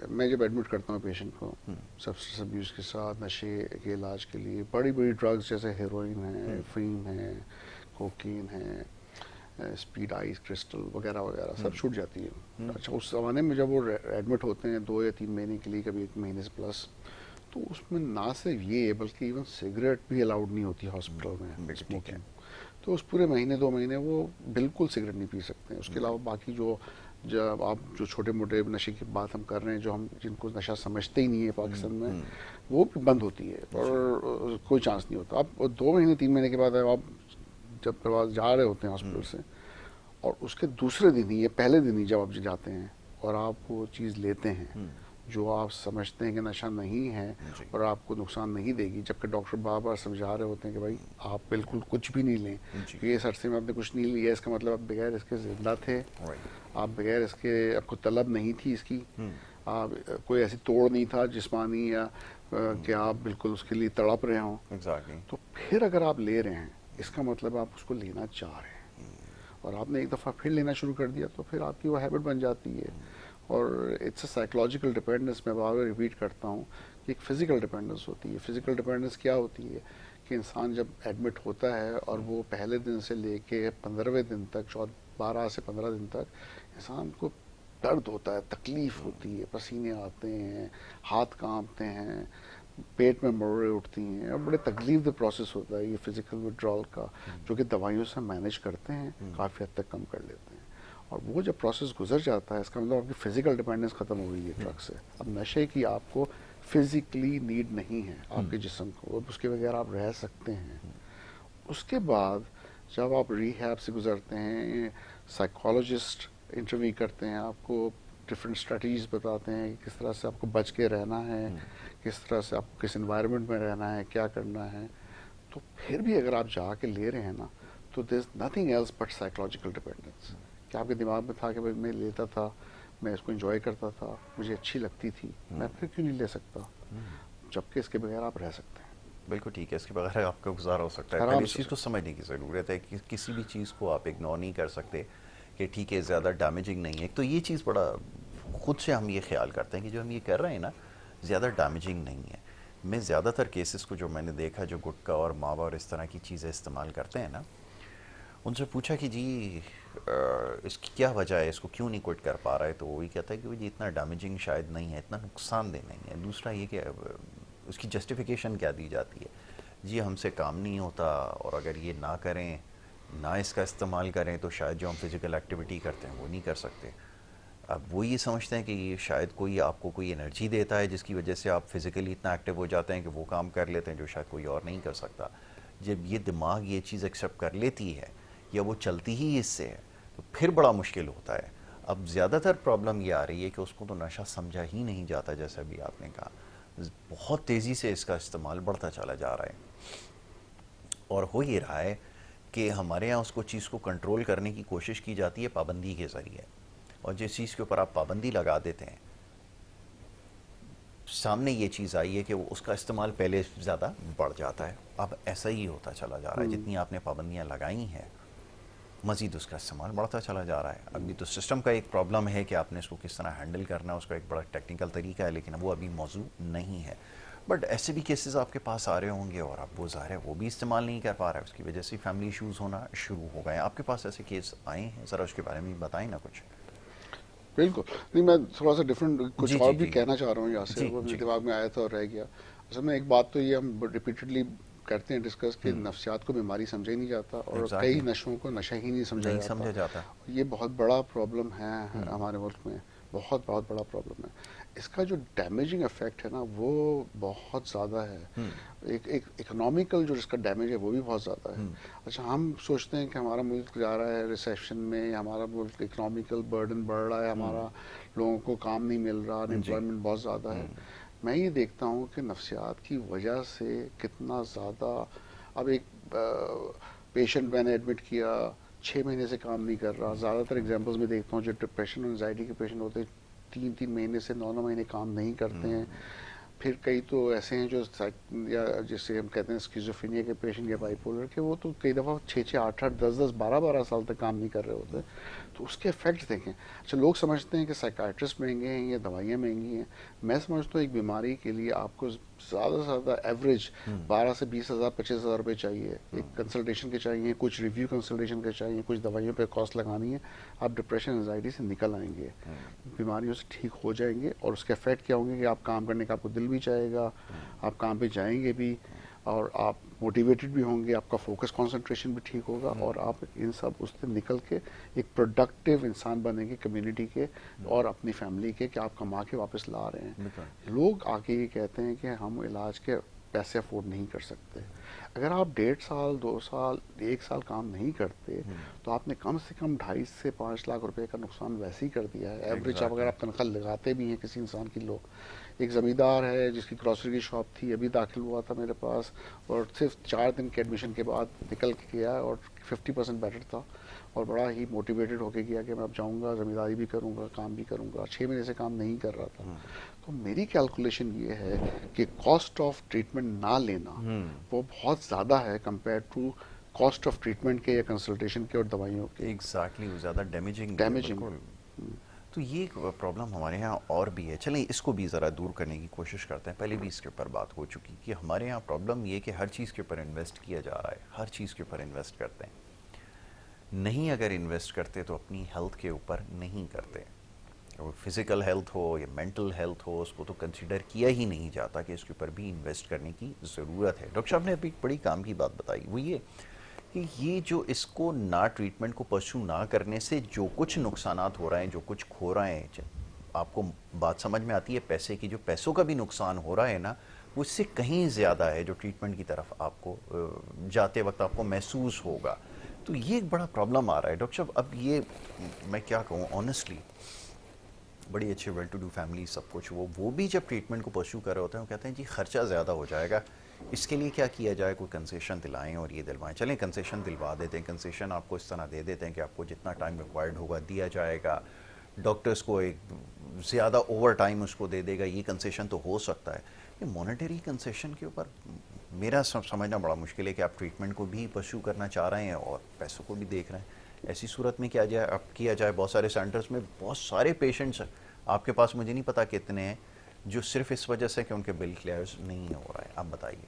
میں جب ایڈمٹ کرتا ہوں پیشنٹ کو سبسٹنس ابیوز کے ساتھ نشے کے علاج کے لیے, بڑی بڑی ڈرگز جیسے ہیروئن ہے, فیم ہے, کوکین ہے, اسپیڈ آئس, کرسٹل وغیرہ وغیرہ سب چھوٹ جاتی ہے. اچھا اس زمانے میں جب وہ ایڈمٹ ہوتے ہیں 2 یا 3 مہینے کے لیے, کبھی 1 مہینے سے پلس, تو اس میں نہ صرف یہ بلکہ ایون سگریٹ بھی الاؤڈ نہیں ہوتی ہاسپٹل میں, اسموکنگ. تو اس پورے مہینے 2 مہینے وہ بالکل سگریٹ نہیں پی سکتے ہیں. اس کے علاوہ باقی جب آپ جو چھوٹے موٹے نشے کی بات ہم کر رہے ہیں, جو ہم جن کو نشہ سمجھتے ہی نہیں ہے پاکستان میں, وہ بھی بند ہوتی ہے اور کوئی چانس نہیں ہوتا. آپ 2 مہینے 3 مہینے کے بعد آپ جب پرواز جا رہے ہوتے ہیں ہاسپٹل سے, اور اس کے دوسرے دن ہی یا پہلے دن ہی جب آپ جاتے ہیں اور آپ وہ چیز لیتے ہیں جو آپ سمجھتے ہیں کہ نشہ نہیں ہے اور آپ کو نقصان نہیں دے گی, جبکہ ڈاکٹر بار بار سمجھا رہے ہوتے ہیں کہ بھائی آپ بالکل کچھ بھی نہیں لیں, یہ اس عرصے میں آپ نے کچھ نہیں لیا, اس کا مطلب آپ بغیر اس کے زندہ تھے, آپ بغیر اس کے آپ کو طلب نہیں تھی اس کی, آپ کوئی ایسی توڑ نہیں تھا جسمانی یا کہ آپ بالکل اس کے لیے تڑپ رہے ہوں. تو پھر اگر آپ لے رہے ہیں اس کا مطلب آپ اس کو لینا چاہ رہے ہیں, اور آپ نے ایک دفعہ پھر لینا شروع کر دیا تو پھر آپ کی وہ ہیبٹ بن جاتی ہے. اور اٹس اے سائیکولوجیکل ڈپینڈنس, میں بار بار ریپیٹ کرتا ہوں کہ ایک فزیکل ڈپینڈنس ہوتی ہے. فزیکل ڈپینڈنس کیا ہوتی ہے کہ انسان جب ایڈمٹ ہوتا ہے اور وہ پہلے دن سے لے کے 15ویں دن تک, 12 سے 15 دن تک انسان کو درد ہوتا ہے, تکلیف ہوتی ہے, پسینے آتے ہیں, ہاتھ کانپتے ہیں, پیٹ میں مروڑے اٹھتی ہیں, اور بڑے تکلیف دہ پروسیس ہوتا ہے یہ فزیکل وڈرال کا, جو کہ دوائیوں سے مینیج کرتے ہیں, کافی حد تک کم کر لیتے ہیں. اور وہ جب پروسیس گزر جاتا ہے اس کا مطلب آپ کی فزیکل ڈپینڈنس ختم ہو گئی ہے ڈرگ سے. اب نشے کی آپ کو فزیکلی نیڈ نہیں ہے آپ کے جسم کو, اس کے بغیر آپ رہ سکتے ہیں. اس کے بعد جب آپ ریہیب سے گزرتے ہیں, سائیکالوجسٹ انٹرویو کرتے ہیں, آپ کو ڈفرینٹ اسٹریٹجیز بتاتے ہیں کہ کس طرح سے آپ کو بچ کے رہنا ہے, کس طرح سے آپ کو کس انوائرمنٹ میں رہنا ہے, کیا کرنا ہے. تو پھر بھی اگر آپ جا کے لے رہے ہیں نا, تو there is nothing else but psychological dependence. کہ آپ کے دماغ میں تھا کہ بھائی میں لیتا تھا, میں اس کو انجوائے کرتا تھا, مجھے اچھی لگتی تھی, میں پھر کیوں نہیں لے سکتا, جبکہ اس کے بغیر آپ رہ سکتے ہیں. بالکل ٹھیک ہے, اس کے بغیر آپ کا گزارا ہو سکتا ہے. پہلے اس چیز کو سمجھنے کی ضرورت ہے کہ کسی بھی چیز کو آپ اگنور نہیں کر سکتے کہ ٹھیک ہے زیادہ ڈیمیجنگ نہیں ہے. ایک تو یہ چیز بڑا خود سے ہم یہ خیال کرتے ہیں کہ جو ہم یہ کر رہے ہیں نا زیادہ ڈیمیجنگ نہیں ہے. میں زیادہ تر کیسز کو جو میں نے دیکھا جو گٹکا اور ماوا اور اس طرح کی چیزیں استعمال کرتے ہیں نا, ان سے پوچھا کہ جی اس کی کیا وجہ ہے, اس کو کیوں نہیں کوئٹ کر پا رہا ہے, تو وہی کہتا ہے کہ جی اتنا ڈیمیجنگ شاید نہیں ہے, اتنا نقصان دہ نہیں ہے. دوسرا یہ کہ اس کی جسٹیفیکیشن کیا دی جاتی ہے, جی ہم سے کام نہیں ہوتا, اور اگر یہ نہ کریں, نہ اس کا استعمال کریں تو شاید جو ہم فزیکل ایکٹیویٹی کرتے ہیں وہ نہیں کر سکتے. اب وہ یہ سمجھتے ہیں کہ یہ شاید کوئی آپ کو کوئی انرجی دیتا ہے جس کی وجہ سے آپ فزیکلی اتنا ایکٹیو ہو جاتے ہیں کہ وہ کام کر لیتے ہیں جو شاید کوئی اور نہیں کر سکتا. جب یہ دماغ یہ چیز ایکسیپٹ کر لیتی ہے یا وہ چلتی ہی اس سے ہے تو پھر بڑا مشکل ہوتا ہے. اب زیادہ تر پرابلم یہ آ رہی ہے کہ اس کو تو نشہ سمجھا ہی نہیں جاتا, جیسا بھی آپ نے کہا, بہت تیزی سے اس کا استعمال بڑھتا چلا جا رہا ہے. اور ہو یہ رہا ہے کہ ہمارے ہاں اس کو چیز کو کنٹرول کرنے کی کوشش کی جاتی ہے پابندی کے ذریعے, اور جس چیز کے اوپر آپ پابندی لگا دیتے ہیں سامنے یہ چیز آئی ہے کہ وہ اس کا استعمال پہلے زیادہ بڑھ جاتا ہے. اب ایسا ہی ہوتا چلا جا رہا ہے, جتنی آپ نے پابندیاں لگائی ہیں مزید اس کا استعمال بڑھتا چلا جا رہا ہے. ابھی تو سسٹم کا ایک پرابلم ہے کہ آپ نے اس کو کس طرح ہینڈل کرنا ہے, اس کا ایک بڑا ٹیکنیکل طریقہ ہے, لیکن وہ ابھی موضوع نہیں ہے. بٹ ایسے بھی کیسز آپ کے پاس آ رہے ہوں گے اور اب وہ ظاہر ہے وہ بھی استعمال نہیں کر پا رہا ہے, اس کی وجہ سے فیملی ایشوز ہونا شروع ہو گئے ہیں. آپ کے پاس ایسے کیس آئے ہیں, ذرا اس کے بارے میں بتائیں نا کچھ. بالکل نہیں, میں تھوڑا سا ڈفرینٹ کچھ جی اور جی بھی جی کہنا چاہ رہا ہوں یہاں سے, جی وہ میرے جی دماغ میں آیا تھا اور رہ گیا. اصل میں ایک بات تو یہ ہم ریپیٹڈلی کرتے ہیں ڈسکس کہ نفسیات کو بیماری سمجھا ہی نہیں جاتا, اور کئی ایگزیکٹلی نشوں کو نشہ ہی نہیں سمجھا نہیں جاتا. سمجھا جاتا. یہ بہت بڑا پرابلم ہے ہمارے ملک میں, بہت بڑا پرابلم ہے. اس کا جو ڈیمیجنگ افیکٹ ہے نا وہ بہت زیادہ ہے. ایک اکنامیکل جو اس کا ڈیمیج ہے وہ بھی بہت زیادہ ہے. اچھا, ہم سوچتے ہیں کہ ہمارا ملک جا رہا ہے ریسیشن میں, ہمارا ملک اکنامیکل برڈن بڑھ رہا ہے, ہمارا لوگوں کو کام نہیں مل رہا, ان جی امپلائمنٹ بہت زیادہ ہے. میں یہ دیکھتا ہوں کہ نفسیات کی وجہ سے کتنا زیادہ، اب ایک پیشنٹ میں نے ایڈمٹ کیا 6 مہینے سے کام نہیں کر رہا. زیادہ تر ایگزامپلس میں دیکھتا ہوں جو ڈپریشن اور انزائٹی کے پیشنٹ ہوتے ہیں 3 مہینے سے 9 مہینے کام نہیں کرتے ہیں. پھر کئی تو ایسے ہیں جو یا جسے ہم کہتے ہیں اسکیزوفرینیا کے پیشنٹ یا بائیپولر کے، وہ تو کئی دفعہ 6 8 10 12 سال تک کام نہیں کر رہے ہوتے. تو اس کے افیکٹس دیکھیں. اچھا لوگ سمجھتے ہیں کہ سائیکائٹرسٹ مہنگے ہیں یا دوائیاں مہنگی ہیں. میں سمجھتا ہوں ایک بیماری کے لیے آپ کو زیادہ سے زیادہ ایوریج 12 سے 20 ہزار 25 ہزار روپے چاہیے ایک کنسلٹیشن کے چاہیے، کچھ ریویو کنسلٹیشن کے چاہیے، کچھ دوائیوں پہ کاسٹ لگانی ہے. آپ ڈپریشن انزائٹی سے نکل آئیں گے، بیماریوں سے ٹھیک ہو جائیں گے. اور اس کے افیکٹ کیا ہوں گے کہ آپ کام کرنے کا آپ کو دل بھی چاہے گا، آپ کام پہ جائیں گے بھی، اور آپ موٹیویٹڈ بھی ہوں گے، آپ کا فوکس کنسنٹریشن بھی ٹھیک ہوگا، اور آپ ان سب اس سے نکل کے ایک پروڈکٹیو انسان بنیں گے کمیونٹی کے اور اپنی فیملی کے، کہ آپ کما کے واپس لا رہے ہیں. لوگ آ کے یہ کہتے ہیں کہ ہم علاج کے پیسے افورڈ نہیں کر سکتے. اگر آپ 1.5 سال 2 سال 1 سال کام نہیں کرتے تو آپ نے کم سے کم 2.5 سے 5 لاکھ روپے کا نقصان ویسے ہی کر دیا ہے. ایوریج اگر آپ تنخواہ لگاتے بھی ہیں کسی انسان کی، لوگ ایک زمیندار ہے جس کی گروسری کی شاپ تھی، ابھی داخل ہوا تھا میرے پاس، اور صرف 4 دن کے ایڈمیشن کے بعد نکل کے گیا اور 50% بیٹر تھا، اور بڑا ہی موٹیویٹڈ ہو کے گیا کہ میں اب جاؤں گا، زمینداری بھی کروں گا، کام بھی کروں گا. 6 مہینے سے کام نہیں کر رہا تھا. تو میری کیلکولیشن یہ ہے کہ کاسٹ آف ٹریٹمنٹ نہ لینا وہ بہت زیادہ ہے compare to cost of treatment کے یا کنسلٹیشن کے اور دوائیوں کے. ایگزیکٹلی وہ زیادہ ڈیمیجنگ ہے. ڈیمیجنگ. بالکل. تو یہ پرابلم ہمارے ہاں اور بھی ہے. چلیں اس کو بھی ذرا دور کرنے کی کوشش کرتے ہیں. پہلے بھی اس کے اوپر بات ہو چکی کہ ہمارے ہاں پرابلم یہ کہ ہر چیز کے اوپر انویسٹ کیا جا رہا ہے، ہر چیز کے اوپر انویسٹ کرتے ہیں. نہیں اگر انویسٹ کرتے تو اپنی ہیلتھ کے اوپر نہیں کرتے. فزیکل ہیلتھ ہو یا مینٹل ہیلتھ ہو، اس کو تو کنسیڈر کیا ہی نہیں جاتا کہ اس کے اوپر بھی انویسٹ کرنے کی ضرورت ہے. ڈاکٹر صاحب نے ابھی بڑی کام کی بات بتائی، وہ یہ کہ یہ جو اس کو نہ ٹریٹمنٹ کو پرسو نہ کرنے سے جو کچھ نقصانات ہو رہے ہیں، جو کچھ کھو رہے ہیں، آپ کو بات سمجھ میں آتی ہے پیسے کی، جو پیسوں کا بھی نقصان ہو رہا ہے نا، وہ اس سے کہیں زیادہ ہے جو ٹریٹمنٹ کی طرف آپ کو جاتے وقت آپ کو محسوس ہوگا. تو یہ ایک بڑا پرابلم آ رہا ہے. ڈاکٹر صاحب اب یہ میں کیا کہوں آنیسٹلی، بڑی اچھے ویل ٹو ڈو فیملی سب کچھ، وہ بھی جب ٹریٹمنٹ کو پرسو کر رہے ہوتے ہیں وہ کہتے ہیں جی خرچہ زیادہ ہو جائے گا، اس کے لیے کیا کیا جائے، کوئی کنسیشن دلائیں اور یہ دلوائیں. چلیں کنسیشن دلوا دیتے ہیں، کنسیشن آپ کو اس طرح دے دیتے ہیں کہ آپ کو جتنا ٹائم ریکوائرڈ ہوگا دیا جائے گا، ڈاکٹرز کو ایک زیادہ اوور ٹائم اس کو دے دے گا، یہ کنسیشن تو ہو سکتا ہے. یہ مانیٹری کنسیشن کے اوپر میرا سمجھنا بڑا مشکل ہے کہ آپ ٹریٹمنٹ کو بھی پرسو کرنا چاہ رہے ہیں اور پیسوں کو بھی دیکھ رہے ہیں. ایسی صورت میں کیا جائے. بہت سارے سینٹرز میں بہت سارے پیشنٹس آپ کے پاس، مجھے نہیں پتا کتنے ہیں، جو صرف اس وجہ سے کہ ان کے بل کلیئر نہیں ہو رہا ہے. آپ بتائیے.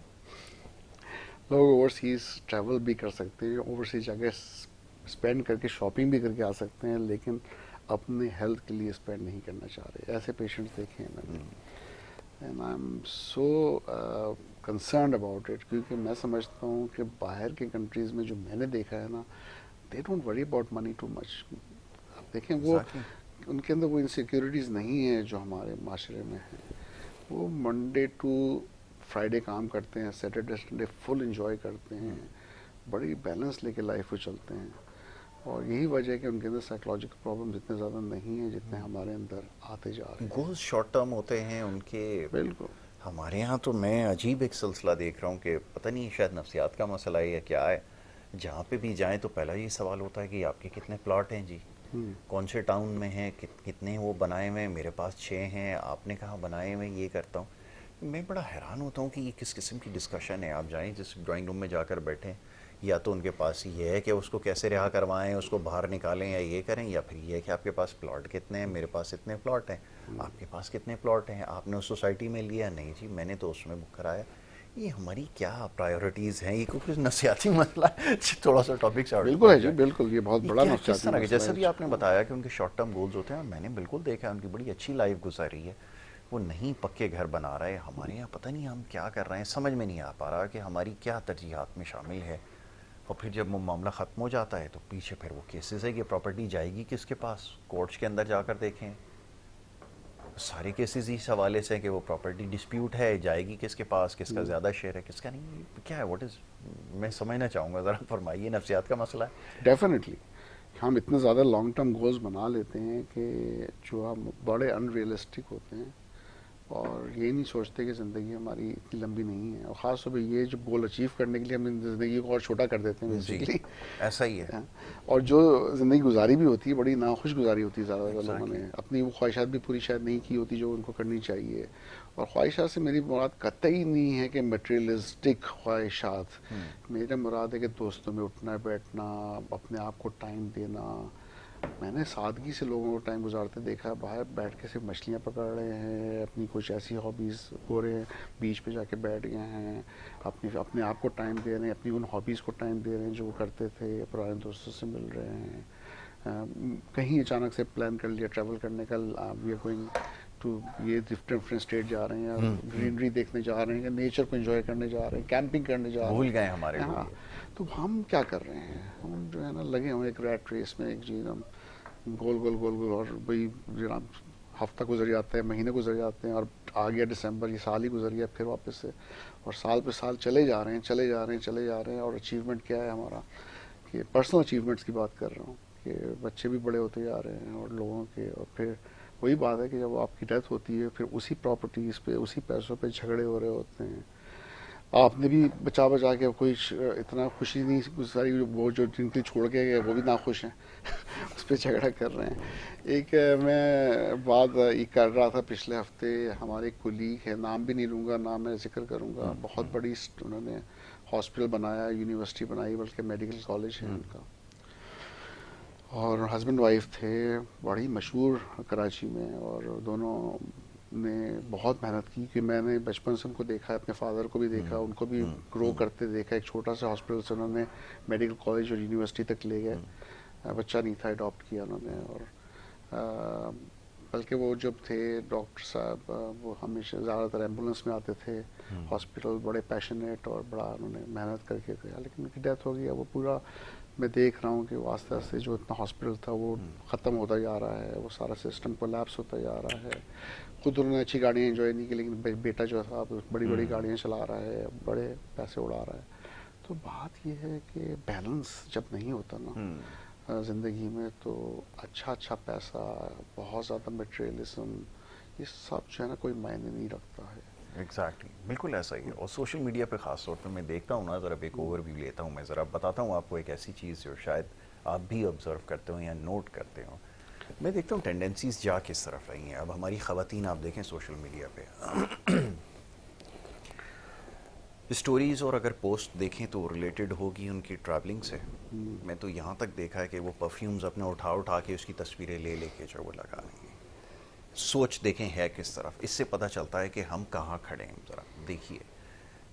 لوگ اوورسیز ٹریول بھی کر سکتے ہیں، اوورسیز جا کے اسپینڈ کر کے شاپنگ بھی کر کے آ سکتے ہیں، لیکن اپنے ہیلتھ کے لیے اسپینڈ نہیں کرنا چاہ رہے. ایسے پیشنٹس دیکھے ہیں میں نے، and I am so concerned about it. کیونکہ میں سمجھتا ہوں کہ باہر کے کنٹریز میں جو میں نے دیکھا ہے نا، they don't worry about money too much. آپ دیکھیں وہ ان کے اندر وہ انسیکیورٹیز نہیں ہیں جو ہمارے معاشرے میں ہیں. وہ منڈے ٹو فرائیڈے کام کرتے ہیں، سیٹرڈے سنڈے فل انجوائے کرتے ہیں، بڑی بیلنس لے کے لائف کو چلتے ہیں. اور یہی وجہ ہے کہ ان کے اندر سائیکولوجیکل پرابلم اتنے زیادہ نہیں ہیں جتنے ہمارے اندر آتے جا رہے ہیں. گولز شارٹ ٹرم ہوتے ہیں ان کے. بالکل. ہمارے ہاں تو میں عجیب ایک سلسلہ دیکھ رہا ہوں کہ پتہ نہیں شاید نفسیات کا مسئلہ ہے یا کیا ہے، جہاں پہ بھی جائیں تو پہلا یہ سوال ہوتا ہے کہ آپ کے کتنے پلاٹ ہیں جی، کون سے ٹاؤن میں ہیں، کتنے وہ بنائے ہوئے ہیں. میرے پاس 6 ہیں، آپ نے کہاں بنائے ہوئے ہیں. یہ کرتا ہوں میں بڑا حیران ہوتا ہوں کہ یہ کس قسم کی ڈسکشن ہے. آپ جائیں جس ڈرائنگ روم میں جا کر بیٹھیں، یا تو ان کے پاس یہ ہے کہ اس کو کیسے رہا کروائیں، اس کو باہر نکالیں یا یہ کریں، یا پھر یہ ہے کہ آپ کے پاس پلاٹ کتنے ہیں، میرے پاس اتنے پلاٹ ہیں، آپ کے پاس کتنے پلاٹ ہیں، آپ نے اس سوسائٹی میں لیا، نہیں جی میں نے تو اس میں بک کرایا. یہ ہماری کیا پرائیورٹیز ہیں؟ یہ کچھ نفسیاتی مسئلہ ہے. تھوڑا سا ٹاپک سے بالکل ہے جی، بالکل یہ بہت بڑا کس نفسیاتی طرح کے، مسئلہ جیسے ہے. بھی آپ نے بتایا کہ ان کے شارٹ ٹرم گولز ہوتے ہیں، اور میں نے بالکل دیکھا ان کی بڑی اچھی لائف گزر رہی ہے، وہ نہیں پکے گھر بنا رہے. ہمارے یہاں پتہ نہیں ہم کیا کر رہے ہیں، سمجھ میں نہیں آ پا رہا کہ ہماری کیا ترجیحات میں شامل ہے. اور پھر جب وہ معاملہ ختم ہو جاتا ہے تو پیچھے پھر وہ کیسز ہے کہ پراپرٹی جائے گی کس کے پاس. کورٹس کے اندر جا کر دیکھیں سارے کیسز اس حوالے سے کہ وہ پراپرٹی ڈسپیوٹ ہے، جائے گی کس کے پاس، کس کا زیادہ شیئر ہے، کس کا نہیں. کیا ہے واٹ از، میں سمجھنا چاہوں گا، ذرا فرمائیے. نفسیات کا مسئلہ ہے. ڈیفینیٹلی ہم اتنے زیادہ لانگ ٹرم گولز بنا لیتے ہیں کہ جو ہم بڑے ان ریئلسٹک ہوتے ہیں. اور یہ نہیں سوچتے کہ زندگی ہماری اتنی لمبی نہیں ہے، اور خاص طور پہ یہ جو گول اچیو کرنے کے لیے ہم زندگی کو اور چھوٹا کر دیتے ہیں جی بیسیکلی. ایسا ہی ہے. اور جو زندگی گزاری بھی ہوتی ہے بڑی ناخوش گزاری ہوتی ہے، زیادہ تر لوگوں نے ایگزیکٹلی. اپنی وہ خواہشات بھی پوری شاید نہیں کی ہوتی جو ان کو کرنی چاہیے. اور خواہشات سے میری مراد قطعی نہیں ہے کہ مٹیریلسٹک خواہشات، میرا مراد ہے کہ دوستوں میں اٹھنا بیٹھنا، اپنے آپ کو ٹائم دینا. میں نے سادگی سے لوگوں کو ٹائم گزارتے دیکھا، باہر بیٹھ کے صرف مچھلیاں پکڑ رہے ہیں، اپنی کچھ ایسی ہابیز ہو رہے ہیں، بیچ پہ جا کے بیٹھ گئے ہیں، اپنے آپ کو ٹائم دے رہے ہیں، اپنی ان ہابیز کو ٹائم دے رہے ہیں جو وہ کرتے تھے، پرانے دوستوں سے مل رہے ہیں. کہیں اچانک سے پلان کر لیا ٹریول کرنے کا، وی آر گوئنگ ٹو یہ ڈفرینٹ اسٹیٹ جا رہے ہیں، گرینری دیکھنے جا رہے ہیں، نیچر کو انجوائے کرنے جا رہے ہیں، کیمپنگ کرنے جا رہے بھول ہیں. گئے ہمارے لوگ ہاں، یہ. تو ہم کیا کر رہے ہیں؟ ہم جو ہے نا لگے ہوئے ایک ریٹ ریس میں، ایک چیز ہم گول گول گول گول، اور بھائی جناب ہفتہ گزر جاتا ہے، مہینے گزر جاتے ہیں، اور آ گیا دسمبر، یہ سال ہی گزر گیا پھر واپس سے، اور سال پہ سال چلے جا رہے ہیں چلے جا رہے ہیں چلے جا رہے ہیں. اور اچیومنٹ کیا ہے ہمارا؟ کہ پرسنل اچیومنٹس کی بات کر رہا ہوں کہ بچے بھی بڑے ہوتے جا رہے ہیں اور لوگوں کے، اور پھر وہی بات ہے کہ جب آپ کی ڈیتھ ہوتی ہے پھر اسی پراپرٹیز پہ اسی پیسوں پہ جھگڑے ہو رہے ہوتے ہیں. آپ نے بھی بچا بچا کے کوئی اتنا خوشی نہیں گزاری، وہ جو جن کے چھوڑ کے گئے وہ بھی ناخوش ہیں اس پہ جھگڑا کر رہے ہیں. ایک میں بات یہ کر رہا تھا پچھلے ہفتے، ہمارے کولیگ ہے، نام بھی نہیں لوں گا، نام میں ذکر کروں گا، بہت بڑی انہوں نے ہاسپٹل بنایا، یونیورسٹی بنائی، بلکہ میڈیکل کالج ہے ان کا، اور ہسبینڈ وائف تھے، بڑی مشہور کراچی میں، اور دونوں نے بہت محنت کی. کہ میں نے بچپن سے ان کو دیکھا، اپنے فادر کو بھی دیکھا، ان کو بھی گرو کرتے دیکھا. ایک چھوٹا سا ہاسپٹل سے انہوں نے میڈیکل کالج اور یونیورسٹی تک لے گئے. بچہ نہیں تھا، اڈاپٹ کیا انہوں نے. اور بلکہ وہ جب تھے ڈاکٹر صاحب، وہ ہمیشہ زیادہ تر ایمبولینس میں آتے تھے ہاسپٹل، بڑے پیشنیٹ اور بڑا انہوں نے محنت کر کے کیا. لیکن ان کی ڈیتھ ہو گئی. وہ پورا میں دیکھ رہا ہوں کہ وہ آہستہ آہستہ جو اتنا ہاسپٹل تھا وہ ختم ہوتا جا رہا ہے، وہ سارا سسٹم کولیپس ہوتا جا رہا ہے. خود انہوں نے اچھی گاڑیاں انجوائے نہیں کی، لیکن بیٹا جو تھا بڑی بڑی گاڑیاں چلا رہا ہے، بڑے پیسے اڑا رہا ہے. تو بات یہ ہے کہ بیلنس جب نہیں ہوتا نا زندگی میں، تو اچھا پیسہ، بہت زیادہ مٹیریلزم، یہ سب جو ہے نا کوئی معنی نہیں رکھتا ہے. ایگزیکٹلی، بالکل ایسا ہی ہے. اور سوشل میڈیا پہ خاص طور پہ میں دیکھتا ہوں نا، ذرا ایک اوور ویو لیتا ہوں، میں ذرا بتاتا ہوں آپ کو ایک ایسی چیز جو شاید آپ بھی آبزرو کرتے ہوں یا نوٹ کرتے ہوں. میں دیکھتا ہوں ٹینڈنسیز جا کس طرف رہی ہیں. اب ہماری خواتین آپ دیکھیں سوشل میڈیا پہ اسٹوریز اور اگر پوسٹ دیکھیں تو ریلیٹڈ ہوگی ان کی ٹریولنگ سے. میں تو یہاں تک دیکھا ہے کہ وہ پرفیومز اپنے اٹھا کے اس کی تصویریں لے کے جو وہ لگا رہی ہیں. سوچ دیکھیں ہے کس طرف. اس سے پتہ چلتا ہے کہ ہم کہاں کھڑے ہیں. ذرا دیکھیے،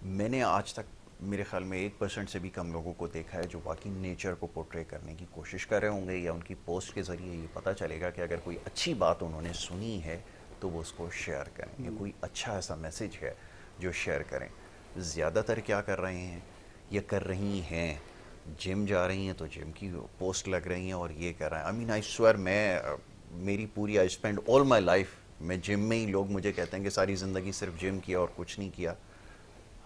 میں نے آج تک میرے خیال میں 1% سے بھی کم لوگوں کو دیکھا ہے جو واقعی نیچر کو پورٹرے کرنے کی کوشش کر رہے ہوں گے، یا ان کی پوسٹ کے ذریعے یہ پتہ چلے گا کہ اگر کوئی اچھی بات انہوں نے سنی ہے تو وہ اس کو شیئر کریں، یا کوئی اچھا ایسا میسج ہے جو شیئر کریں. زیادہ تر کیا کر رہے ہیں یا کر رہی ہیں، جم جا رہی ہیں تو جم کی پوسٹ لگ رہی ہیں اور یہ کر رہے ہیں. آئی مین آئی سوئر، میں میری پوری I spend all my life میں جم میں ہی. لوگ مجھے کہتے ہیں کہ ساری زندگی صرف جم کیا اور کچھ نہیں کیا.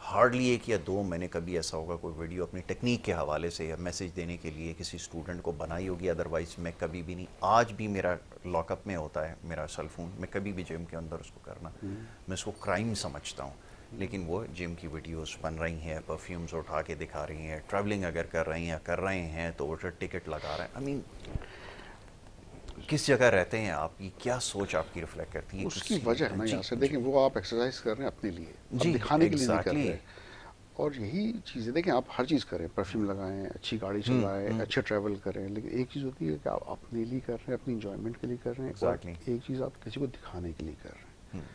ہارڈلی 1 یا 2 میں نے کبھی ایسا ہوگا کوئی ویڈیو اپنی ٹیکنیک کے حوالے سے یا میسج دینے کے لیے کسی اسٹوڈنٹ کو بنائی ہوگی. ادروائز میں کبھی بھی نہیں. آج بھی میرا لاک اپ میں ہوتا ہے میرا سیل فون، میں کبھی بھی جم کے اندر اس کو کرنا، میں اس کو کرائم سمجھتا ہوں. لیکن وہ جم کی ویڈیوز بن رہی ہیں، پرفیومز اٹھا کے دکھا رہی ہیں، ٹریولنگ اگر کر رہی ہیں کر رہے ہیں تو وہ ٹکٹ لگا رہے ہیں. آئی مین کس جگہ رہتے ہیں آپ؟ یہ کیا سوچ آپ کی ریفلیکٹ کرتی ہے اس کی کسی وجہ ہے لیے؟ نا جی یہاں سے جی دیکھیں، وہ آپ ایکسرسائز کر رہے ہیں اپنے لیے، اب جی دکھانے کے لیے نہیں کر ایگزیکٹلی. رہے. اور یہی چیز ہے، دیکھیں آپ ہر چیز کریں، پرفیوم لگائیں، اچھی گاڑی چلائیں، اچھے ٹریول کریں، لیکن ایک چیز ہوتی ہے کہ آپ اپنے لیے کر رہے ہیں، اپنی انجوائمنٹ کے لیے کر رہے ہیں، اور ایگزیکٹلی. ایک چیز آپ کسی کو دکھانے کے لیے کر رہے ہیں.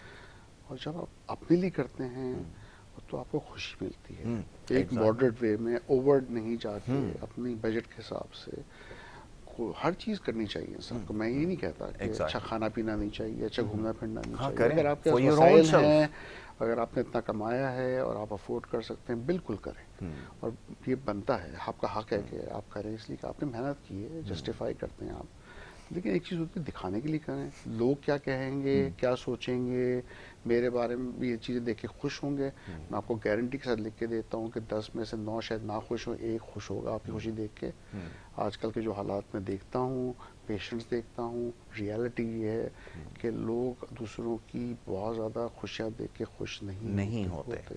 اور جب آپ اپنے لیے کرتے ہیں تو آپ کو خوشی ملتی ہے، ایک ایگزیکٹلی. ماڈریٹ وے میں، اوور نہیں جا کے، اپنی بجٹ کے حساب سے. ہر چیز کرنی چاہیے انسان کو. میں یہ نہیں کہتا کہ اچھا ایگزیکٹلی. کھانا پینا نہیں چاہیے، اچھا گھومنا پھرنا نہیں ہاں چاہیے. کریں اگر آپ کے فار پاس یور اون وسائل ہیں، سیلف. اگر آپ نے اتنا کمایا ہے اور آپ افورڈ کر سکتے ہیں، بالکل کریں. اور یہ بنتا ہے، آپ کا حق ہے کہ آپ کریں، اس لیے کہ آپ نے محنت کی ہے، جسٹیفائی کرتے ہیں آپ. لیکن ایک چیز ہوتی ہے دکھانے کے لیے کریں. لوگ کیا کہیں گے، کیا سوچیں گے، میرے بارے میں بھی یہ چیزیں دیکھ کے خوش ہوں گے. میں آپ کو گارنٹی کے ساتھ لکھ کے دیتا ہوں کہ 10 میں سے 9 شاید نہ خوش ہوں، 1 خوش ہوگا آپ کی خوشی دیکھ کے. آج کل کے جو حالات میں دیکھتا ہوں، پیشنٹس دیکھتا ہوں، ریالٹی یہ ہے کہ لوگ دوسروں کی بہت زیادہ خوشیاں دیکھ کے خوش نہیں ہوتے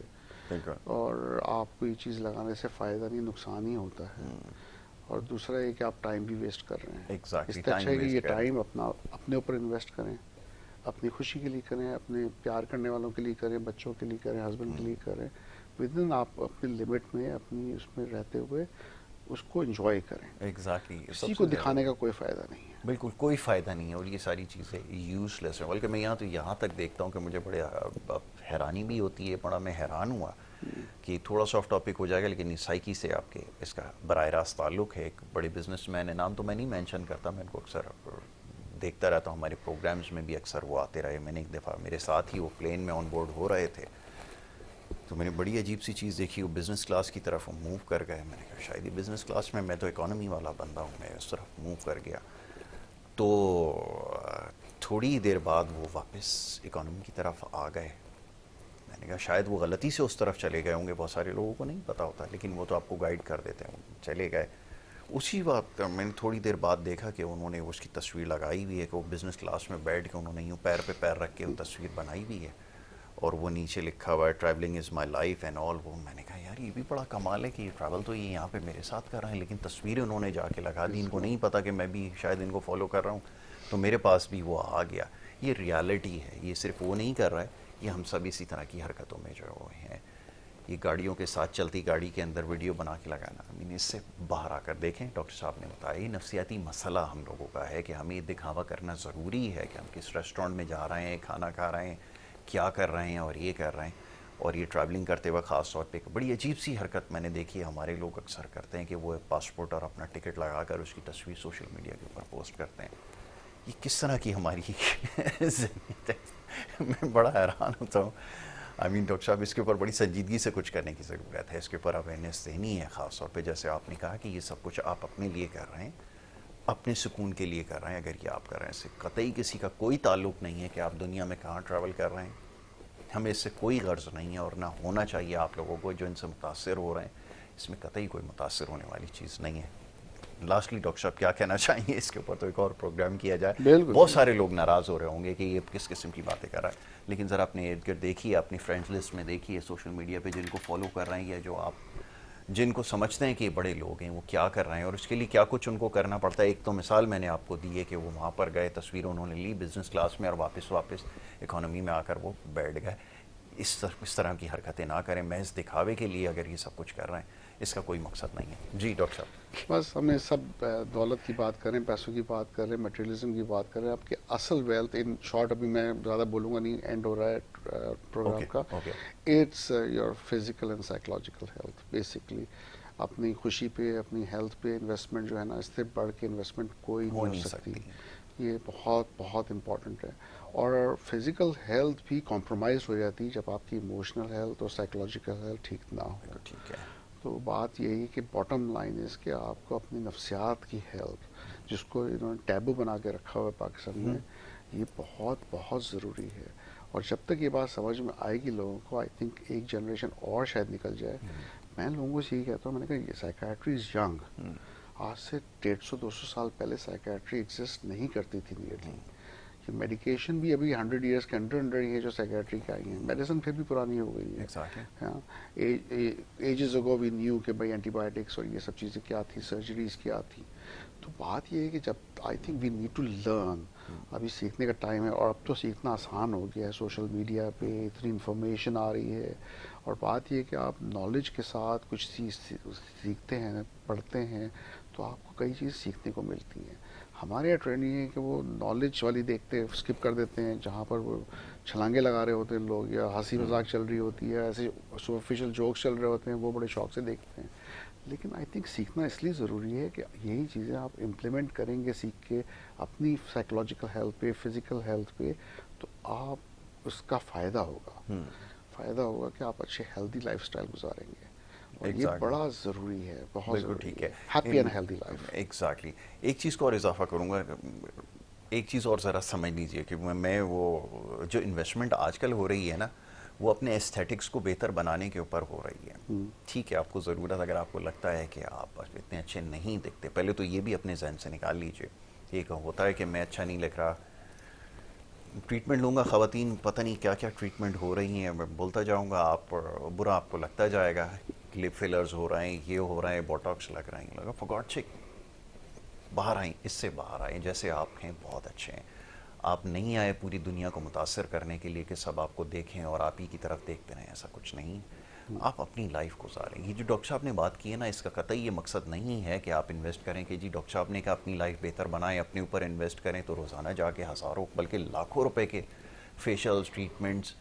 بالکل. اور آپ کو یہ چیز لگانے سے فائدہ نہیں، نقصان ہی ہوتا ہے. اور دوسرا یہ کہ آپ ٹائم بھی ویسٹ کر رہے ہیں. اس سے اچھا ہے کہ یہ ٹائم اپنے اوپر انویسٹ کریں، اپنی خوشی کے لیے کریں، اپنے پیار کرنے والوں کے لیے کریں، بچوں کے لیے کریں، ہسبینڈ کے لیے کریں. ود ان آپ اپنی لمٹ میں، اپنی اس میں رہتے ہوئے اس کو انجوائے کریں. ایگزیکٹلی. کسی کو دکھانے کا کوئی فائدہ نہیں ہے. بالکل کوئی فائدہ نہیں ہے، اور یہ ساری چیزیں یوز لیس ہیں. بلکہ میں یہاں تک دیکھتا ہوں کہ مجھے بڑے حیرانی بھی ہوتی ہے. بڑا میں حیران ہوا کہ تھوڑا سا آف ٹاپک ہو جائے گا، لیکن سائیکی سے آپ کے اس کا براہ راست تعلق ہے. ایک بڑے بزنس مین ہے، نام تو میں نہیں مینشن کرتا، میں ان کو اکثر دیکھتا رہتا ہوں، ہمارے پروگرامز میں بھی اکثر وہ آتے رہے. میں نے ایک دفعہ میرے ساتھ ہی وہ پلین میں آن بورڈ ہو رہے تھے، تو میں نے بڑی عجیب سی چیز دیکھی. وہ بزنس کلاس کی طرف موو کر گئے. میں نے کہا شاید یہ بزنس کلاس میں تو اکانومی والا بندہ ہوں. میں اس طرف موو کر گیا تو تھوڑی دیر بعد وہ واپس اکانومی کی طرف آ گئے. میں نے کہا شاید وہ غلطی سے اس طرف چلے گئے ہوں گے، بہت سارے لوگوں کو نہیں پتہ ہوتا، لیکن وہ تو آپ کو گائیڈ کر دیتے ہیں. چلے گئے. اسی وقت میں نے تھوڑی دیر بعد دیکھا کہ انہوں نے اس کی تصویر لگائی ہوئی ہے کہ وہ بزنس کلاس میں بیٹھ کے انہوں نے یوں پیر پہ پیر رکھ کے وہ تصویر بنائی ہوئی ہے، اور وہ نیچے لکھا ہوا ہے travelling is my life and all. وہ میں نے کہا یار یہ بھی بڑا کمال ہے کہ یہ ٹریول تو یہ یہاں پہ میرے ساتھ کر رہے ہیں، لیکن تصویریں انہوں نے جا کے لگا دی. ان کو نہیں پتا کہ میں بھی شاید ان کو فالو کر رہا ہوں، تو میرے پاس بھی وہ آ گیا. یہ ریالٹی ہے. یہ صرف وہ نہیں کر رہا ہے، یہ ہم سب اسی طرح کی حرکتوں میں جو ہیں. یہ گاڑیوں کے ساتھ چلتی گاڑی کے اندر ویڈیو بنا کے لگانا، اس سے باہر آ کر دیکھیں. ڈاکٹر صاحب نے بتایا یہ نفسیاتی مسئلہ ہم لوگوں کا ہے کہ ہمیں دکھاوا کرنا ضروری ہے کہ ہم کس ریسٹورینٹ میں جا رہے ہیں، کھانا کھا رہے ہیں، کیا کر رہے ہیں، اور یہ کر رہے ہیں. اور یہ ٹریولنگ کرتے وقت خاص طور پہ بڑی عجیب سی حرکت میں نے دیکھی ہے. ہمارے لوگ اکثر کرتے ہیں کہ وہ پاسپورٹ اور اپنا ٹکٹ لگا کر اس کی تصویر سوشل میڈیا کے اوپر پوسٹ کرتے ہیں. یہ کس طرح کی ہماری ذہنیت ہے؟ میں بڑا حیران ہوتا ہوں. ڈاکٹر صاحب اس کے اوپر بڑی سنجیدگی سے کچھ کرنے کی ضرورت ہے. اس کے اوپر اویئرنیس دینی ہے، خاص طور پہ جیسے آپ نے کہا کہ یہ سب کچھ آپ اپنے لیے کر رہے ہیں، اپنے سکون کے لیے کر رہے ہیں. اگر یہ آپ کر رہے ہیں، اس سے قطعی کسی کا کوئی تعلق نہیں ہے کہ آپ دنیا میں کہاں ٹریول کر رہے ہیں. ہمیں اس سے کوئی غرض نہیں ہے، اور نہ ہونا چاہیے. آپ لوگوں کو جو ان سے متاثر ہو رہے ہیں، اس میں قطعی کوئی متاثر ہونے والی چیز نہیں ہے. لاسٹلی ڈاکٹر صاحب کیا کہنا چاہیں گے؟ اس کے اوپر تو ایک اور پروگرام کیا جائے. بالکل بہت سارے لوگ ناراض ہو رہے ہوں گے کہ یہ کس قسم کی باتیں کر رہا ہے، لیکن ذرا اپنے ارد گرد دیکھیے، اپنی فرینڈز لسٹ میں دیکھیے، سوشل میڈیا پہ جن کو فالو کر رہے ہیں یا جو آپ جن کو سمجھتے ہیں کہ یہ بڑے لوگ ہیں، وہ کیا کر رہے ہیں اور اس کے لیے کیا کچھ ان کو کرنا پڑتا ہے. ایک تو مثال میں نے آپ کو دی ہے کہ وہ وہاں پر گئے، تصویر انہوں نے لی بزنس کلاس میں، اور واپس اکانومی میں آ کر وہ بیٹھ گئے. اس طرح کی حرکتیں نہ کریں. محض دکھاوے کے لیے اگر یہ سب کچھ کر رہے ہیں، اس کا کوئی مقصد نہیں ہے. جی ڈاکٹر صاحب. بس ہمیں سب دولت کی بات کریں، پیسوں کی بات کریں، مٹیریلزم کی بات کریں. آپ کے اصل ویلتھ ان شارٹ، ابھی میں زیادہ بولوں گا نہیں، اینڈ ہو رہا ہے پروگرام کا. It's your physical and psychological health. Basically اپنی خوشی پہ، اپنی ہیلتھ پہ انویسٹمنٹ جو ہے نا، اس سے بڑھ کے انویسٹمنٹ کوئی نہیں ہو سکتی. یہ بہت بہت امپورٹنٹ ہے. اور فزیکل ہیلتھ بھی کمپرومائز ہو جاتی جب آپ کی ایموشنل ہیلتھ اور سائیکولوجیکل ہیلتھ ٹھیک نہ ہو. ٹھیک ہے. تو بات یہی کہ باٹم لائن اس کہ آپ کو اپنی نفسیات کی ہیلتھ، جس کو انہوں نے ٹیبو بنا کے رکھا ہوا ہے پاکستان میں، یہ بہت بہت ضروری ہے. اور جب تک یہ بات سمجھ میں آئے گی لوگوں کو، آئی تھنک ایک جنریشن اور شاید نکل جائے. میں لوگوں سے یہی کہتا ہوں، میں نے کہا یہ سائیکیٹری از ینگ. آج سے 150-200 سال پہلے سائیکیٹری ایگزسٹ نہیں کرتی تھی نیئرلی. میڈیکیشن بھی ابھی 100 ایئرس کے انڈر ہی ہے جو سائیکیٹری کے آئی ہیں. میڈیسن پھر بھی پرانی ہو گئی ہے. ایجز اگو وی نیو کہ بھائی اینٹی بایوٹکس اور یہ سب چیزیں کیا تھی، سرجریز کیا تھی. تو بات یہ ہے کہ جب I think we need to learn. ابھی سیکھنے کا ٹائم ہے، اور اب تو سیکھنا آسان ہو گیا ہے. سوشل میڈیا پہ اتنی انفارمیشن آ رہی ہے، اور بات یہ ہے کہ آپ نالج کے ساتھ کچھ چیز سیکھتے ہیں، پڑھتے ہیں، تو آپ کو کئی چیز سیکھنے کو ملتی ہیں. ہمارے یہاں ٹرینڈ یہ ہے کہ وہ نالج والی دیکھتے اسکپ کر دیتے ہیں، جہاں پر وہ چھلانگے لگا رہے ہوتے ہیں لوگ، یا ہنسی مذاق چل رہی ہوتی ہے، ایسے سپرفیشل جوکس چل رہے ہوتے ہیں، وہ بڑے شوق سے دیکھتے ہیں. لیکن آئی تھنک سیکھنا اس لیے ضروری ہے کہ یہی چیزیں آپ امپلیمنٹ کریں گے سیکھ کے اپنی سائیکولوجیکل ہیلتھ پہ، فزیکل ہیلتھ پہ، تو آپ اس کا فائدہ ہوگا کہ آپ اچھے ہیلدی لائف سٹائل گزاریں گے. اور یہ بڑا ضروری ہے، بہت ضروری ہے. Happy and healthy life. Exactly. ایک چیز کو اور اضافہ کروں گا، ایک چیز اور ذرا سمجھ لیجئے کہ میں وہ جو انویسٹمنٹ آج کل ہو رہی ہے نا، وہ اپنے ایستھیٹکس کو بہتر بنانے کے اوپر ہو رہی ہے. ٹھیک ہے، آپ کو ضرورت، اگر آپ کو لگتا ہے کہ آپ اتنے اچھے نہیں دکھتے، پہلے تو یہ بھی اپنے ذہن سے نکال لیجئے ایک ہوتا ہے کہ میں اچھا نہیں لکھ رہا، ٹریٹمنٹ لوں گا، خواتین پتہ نہیں کیا کیا ٹریٹمنٹ ہو رہی ہیں، میں بولتا جاؤں گا، آپ برا آپ کو لگتا جائے گا، لپ فلرز ہو رہے ہیں، یہ ہو رہے ہیں، بوٹاکس لگ رہے ہیں، لگا فار گاڈ سیک باہر آئیں، اس سے باہر آئیں، جیسے آپ ہیں بہت اچھے ہیں. آپ نہیں آئے پوری دنیا کو متاثر کرنے کے لیے کہ سب آپ کو دیکھیں اور آپ ہی کی طرف دیکھتے رہیں، ایسا کچھ نہیں. آپ اپنی لائف گزاریں. یہ جو ڈاکٹر صاحب نے بات کی ہے نا، اس کا قطعی یہ مقصد نہیں ہے کہ آپ انویسٹ کریں کہ جی ڈاکٹر صاحب نے کہا اپنی لائف بہتر بنائیں، اپنے اوپر انویسٹ کریں تو روزانہ جا کے ہزاروں بلکہ لاکھوں روپے کے فیشلز ٹریٹمنٹس.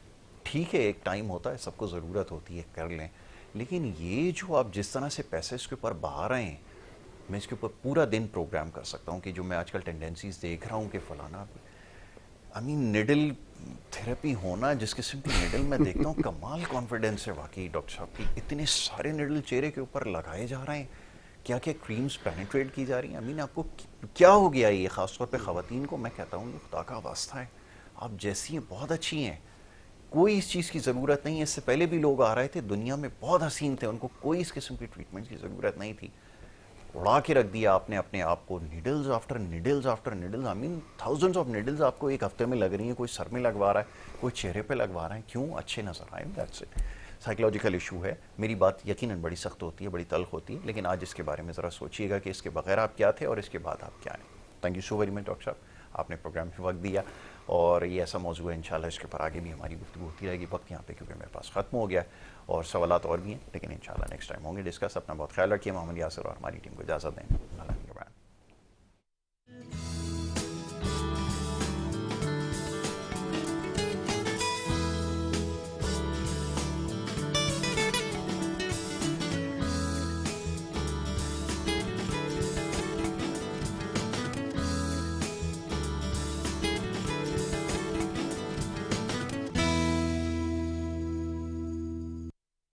ٹھیک ہے ایک ٹائم ہوتا ہے، سب کو ضرورت ہوتی ہے، کر لیں، لیکن یہ جو آپ جس طرح سے پیسے اس کے اوپر بہا رہے ہیں، میں اس کے اوپر پورا دن پروگرام کر سکتا ہوں کہ جو میں آج کل ٹینڈنسیز دیکھ رہا ہوں کہ فلانا نڈل تھراپی ہونا، جس قسم کی نڈل میں دیکھتا ہوں، کمال کانفیڈنس ہے واقعی ڈاکٹر صاحب کی. اتنے سارے نڈل چہرے کے اوپر لگائے جا رہے ہیں، کیا کیا کریمز پینیٹریٹ کی جا رہی ہیں. آپ کو کیا ہو گیا یہ؟ خاص طور پہ خواتین کو میں کہتا ہوں یہ خدا کا واسطہ ہے، آپ جیسی ہیں بہت اچھی ہیں، کوئی اس چیز کی ضرورت نہیں ہے. اس سے پہلے بھی لوگ آ رہے تھے دنیا میں بہت حسین تھے، ان کو کوئی اس قسم کی ٹریٹمنٹ کی ضرورت نہیں تھی. اڑا کے رکھ دیا آپ نے اپنے آپ کو، needles after needles after needles. Thousands of needles آپ کو ایک ہفتے میں لگ رہی ہیں. کوئی سر میں لگوا رہا ہے، کوئی چہرے پہ لگوا رہا ہے، کیوں؟ اچھے نظر آئے. That's it. سائیکلوجیکل ایشو ہے. میری بات یقیناً بڑی سخت ہوتی ہے، بڑی تلخ ہوتی ہے، لیکن آج اس کے بارے میں ذرا سوچیے گا کہ اس کے بغیر آپ کیا تھے اور اس کے بعد آپ کیا ہیں. Thank you so very much doctor صاحب، آپ نے پروگرام میں وقت دیا، اور یہ ایسا موضوع ہے انشاءاللہ اس کے پر آگے بھی ہماری گفتگو ہوتی رہے گی. وقت یہاں پہ کیونکہ میرے پاس ختم ہو گیا ہے، اور سوالات اور بھی ہیں، لیکن انشاءاللہ نیکسٹ ٹائم ہوں گے ڈسکس. اپنا بہت خیال رکھیے. محمد یاسر اور ہماری ٹیم کو اجازت دیں.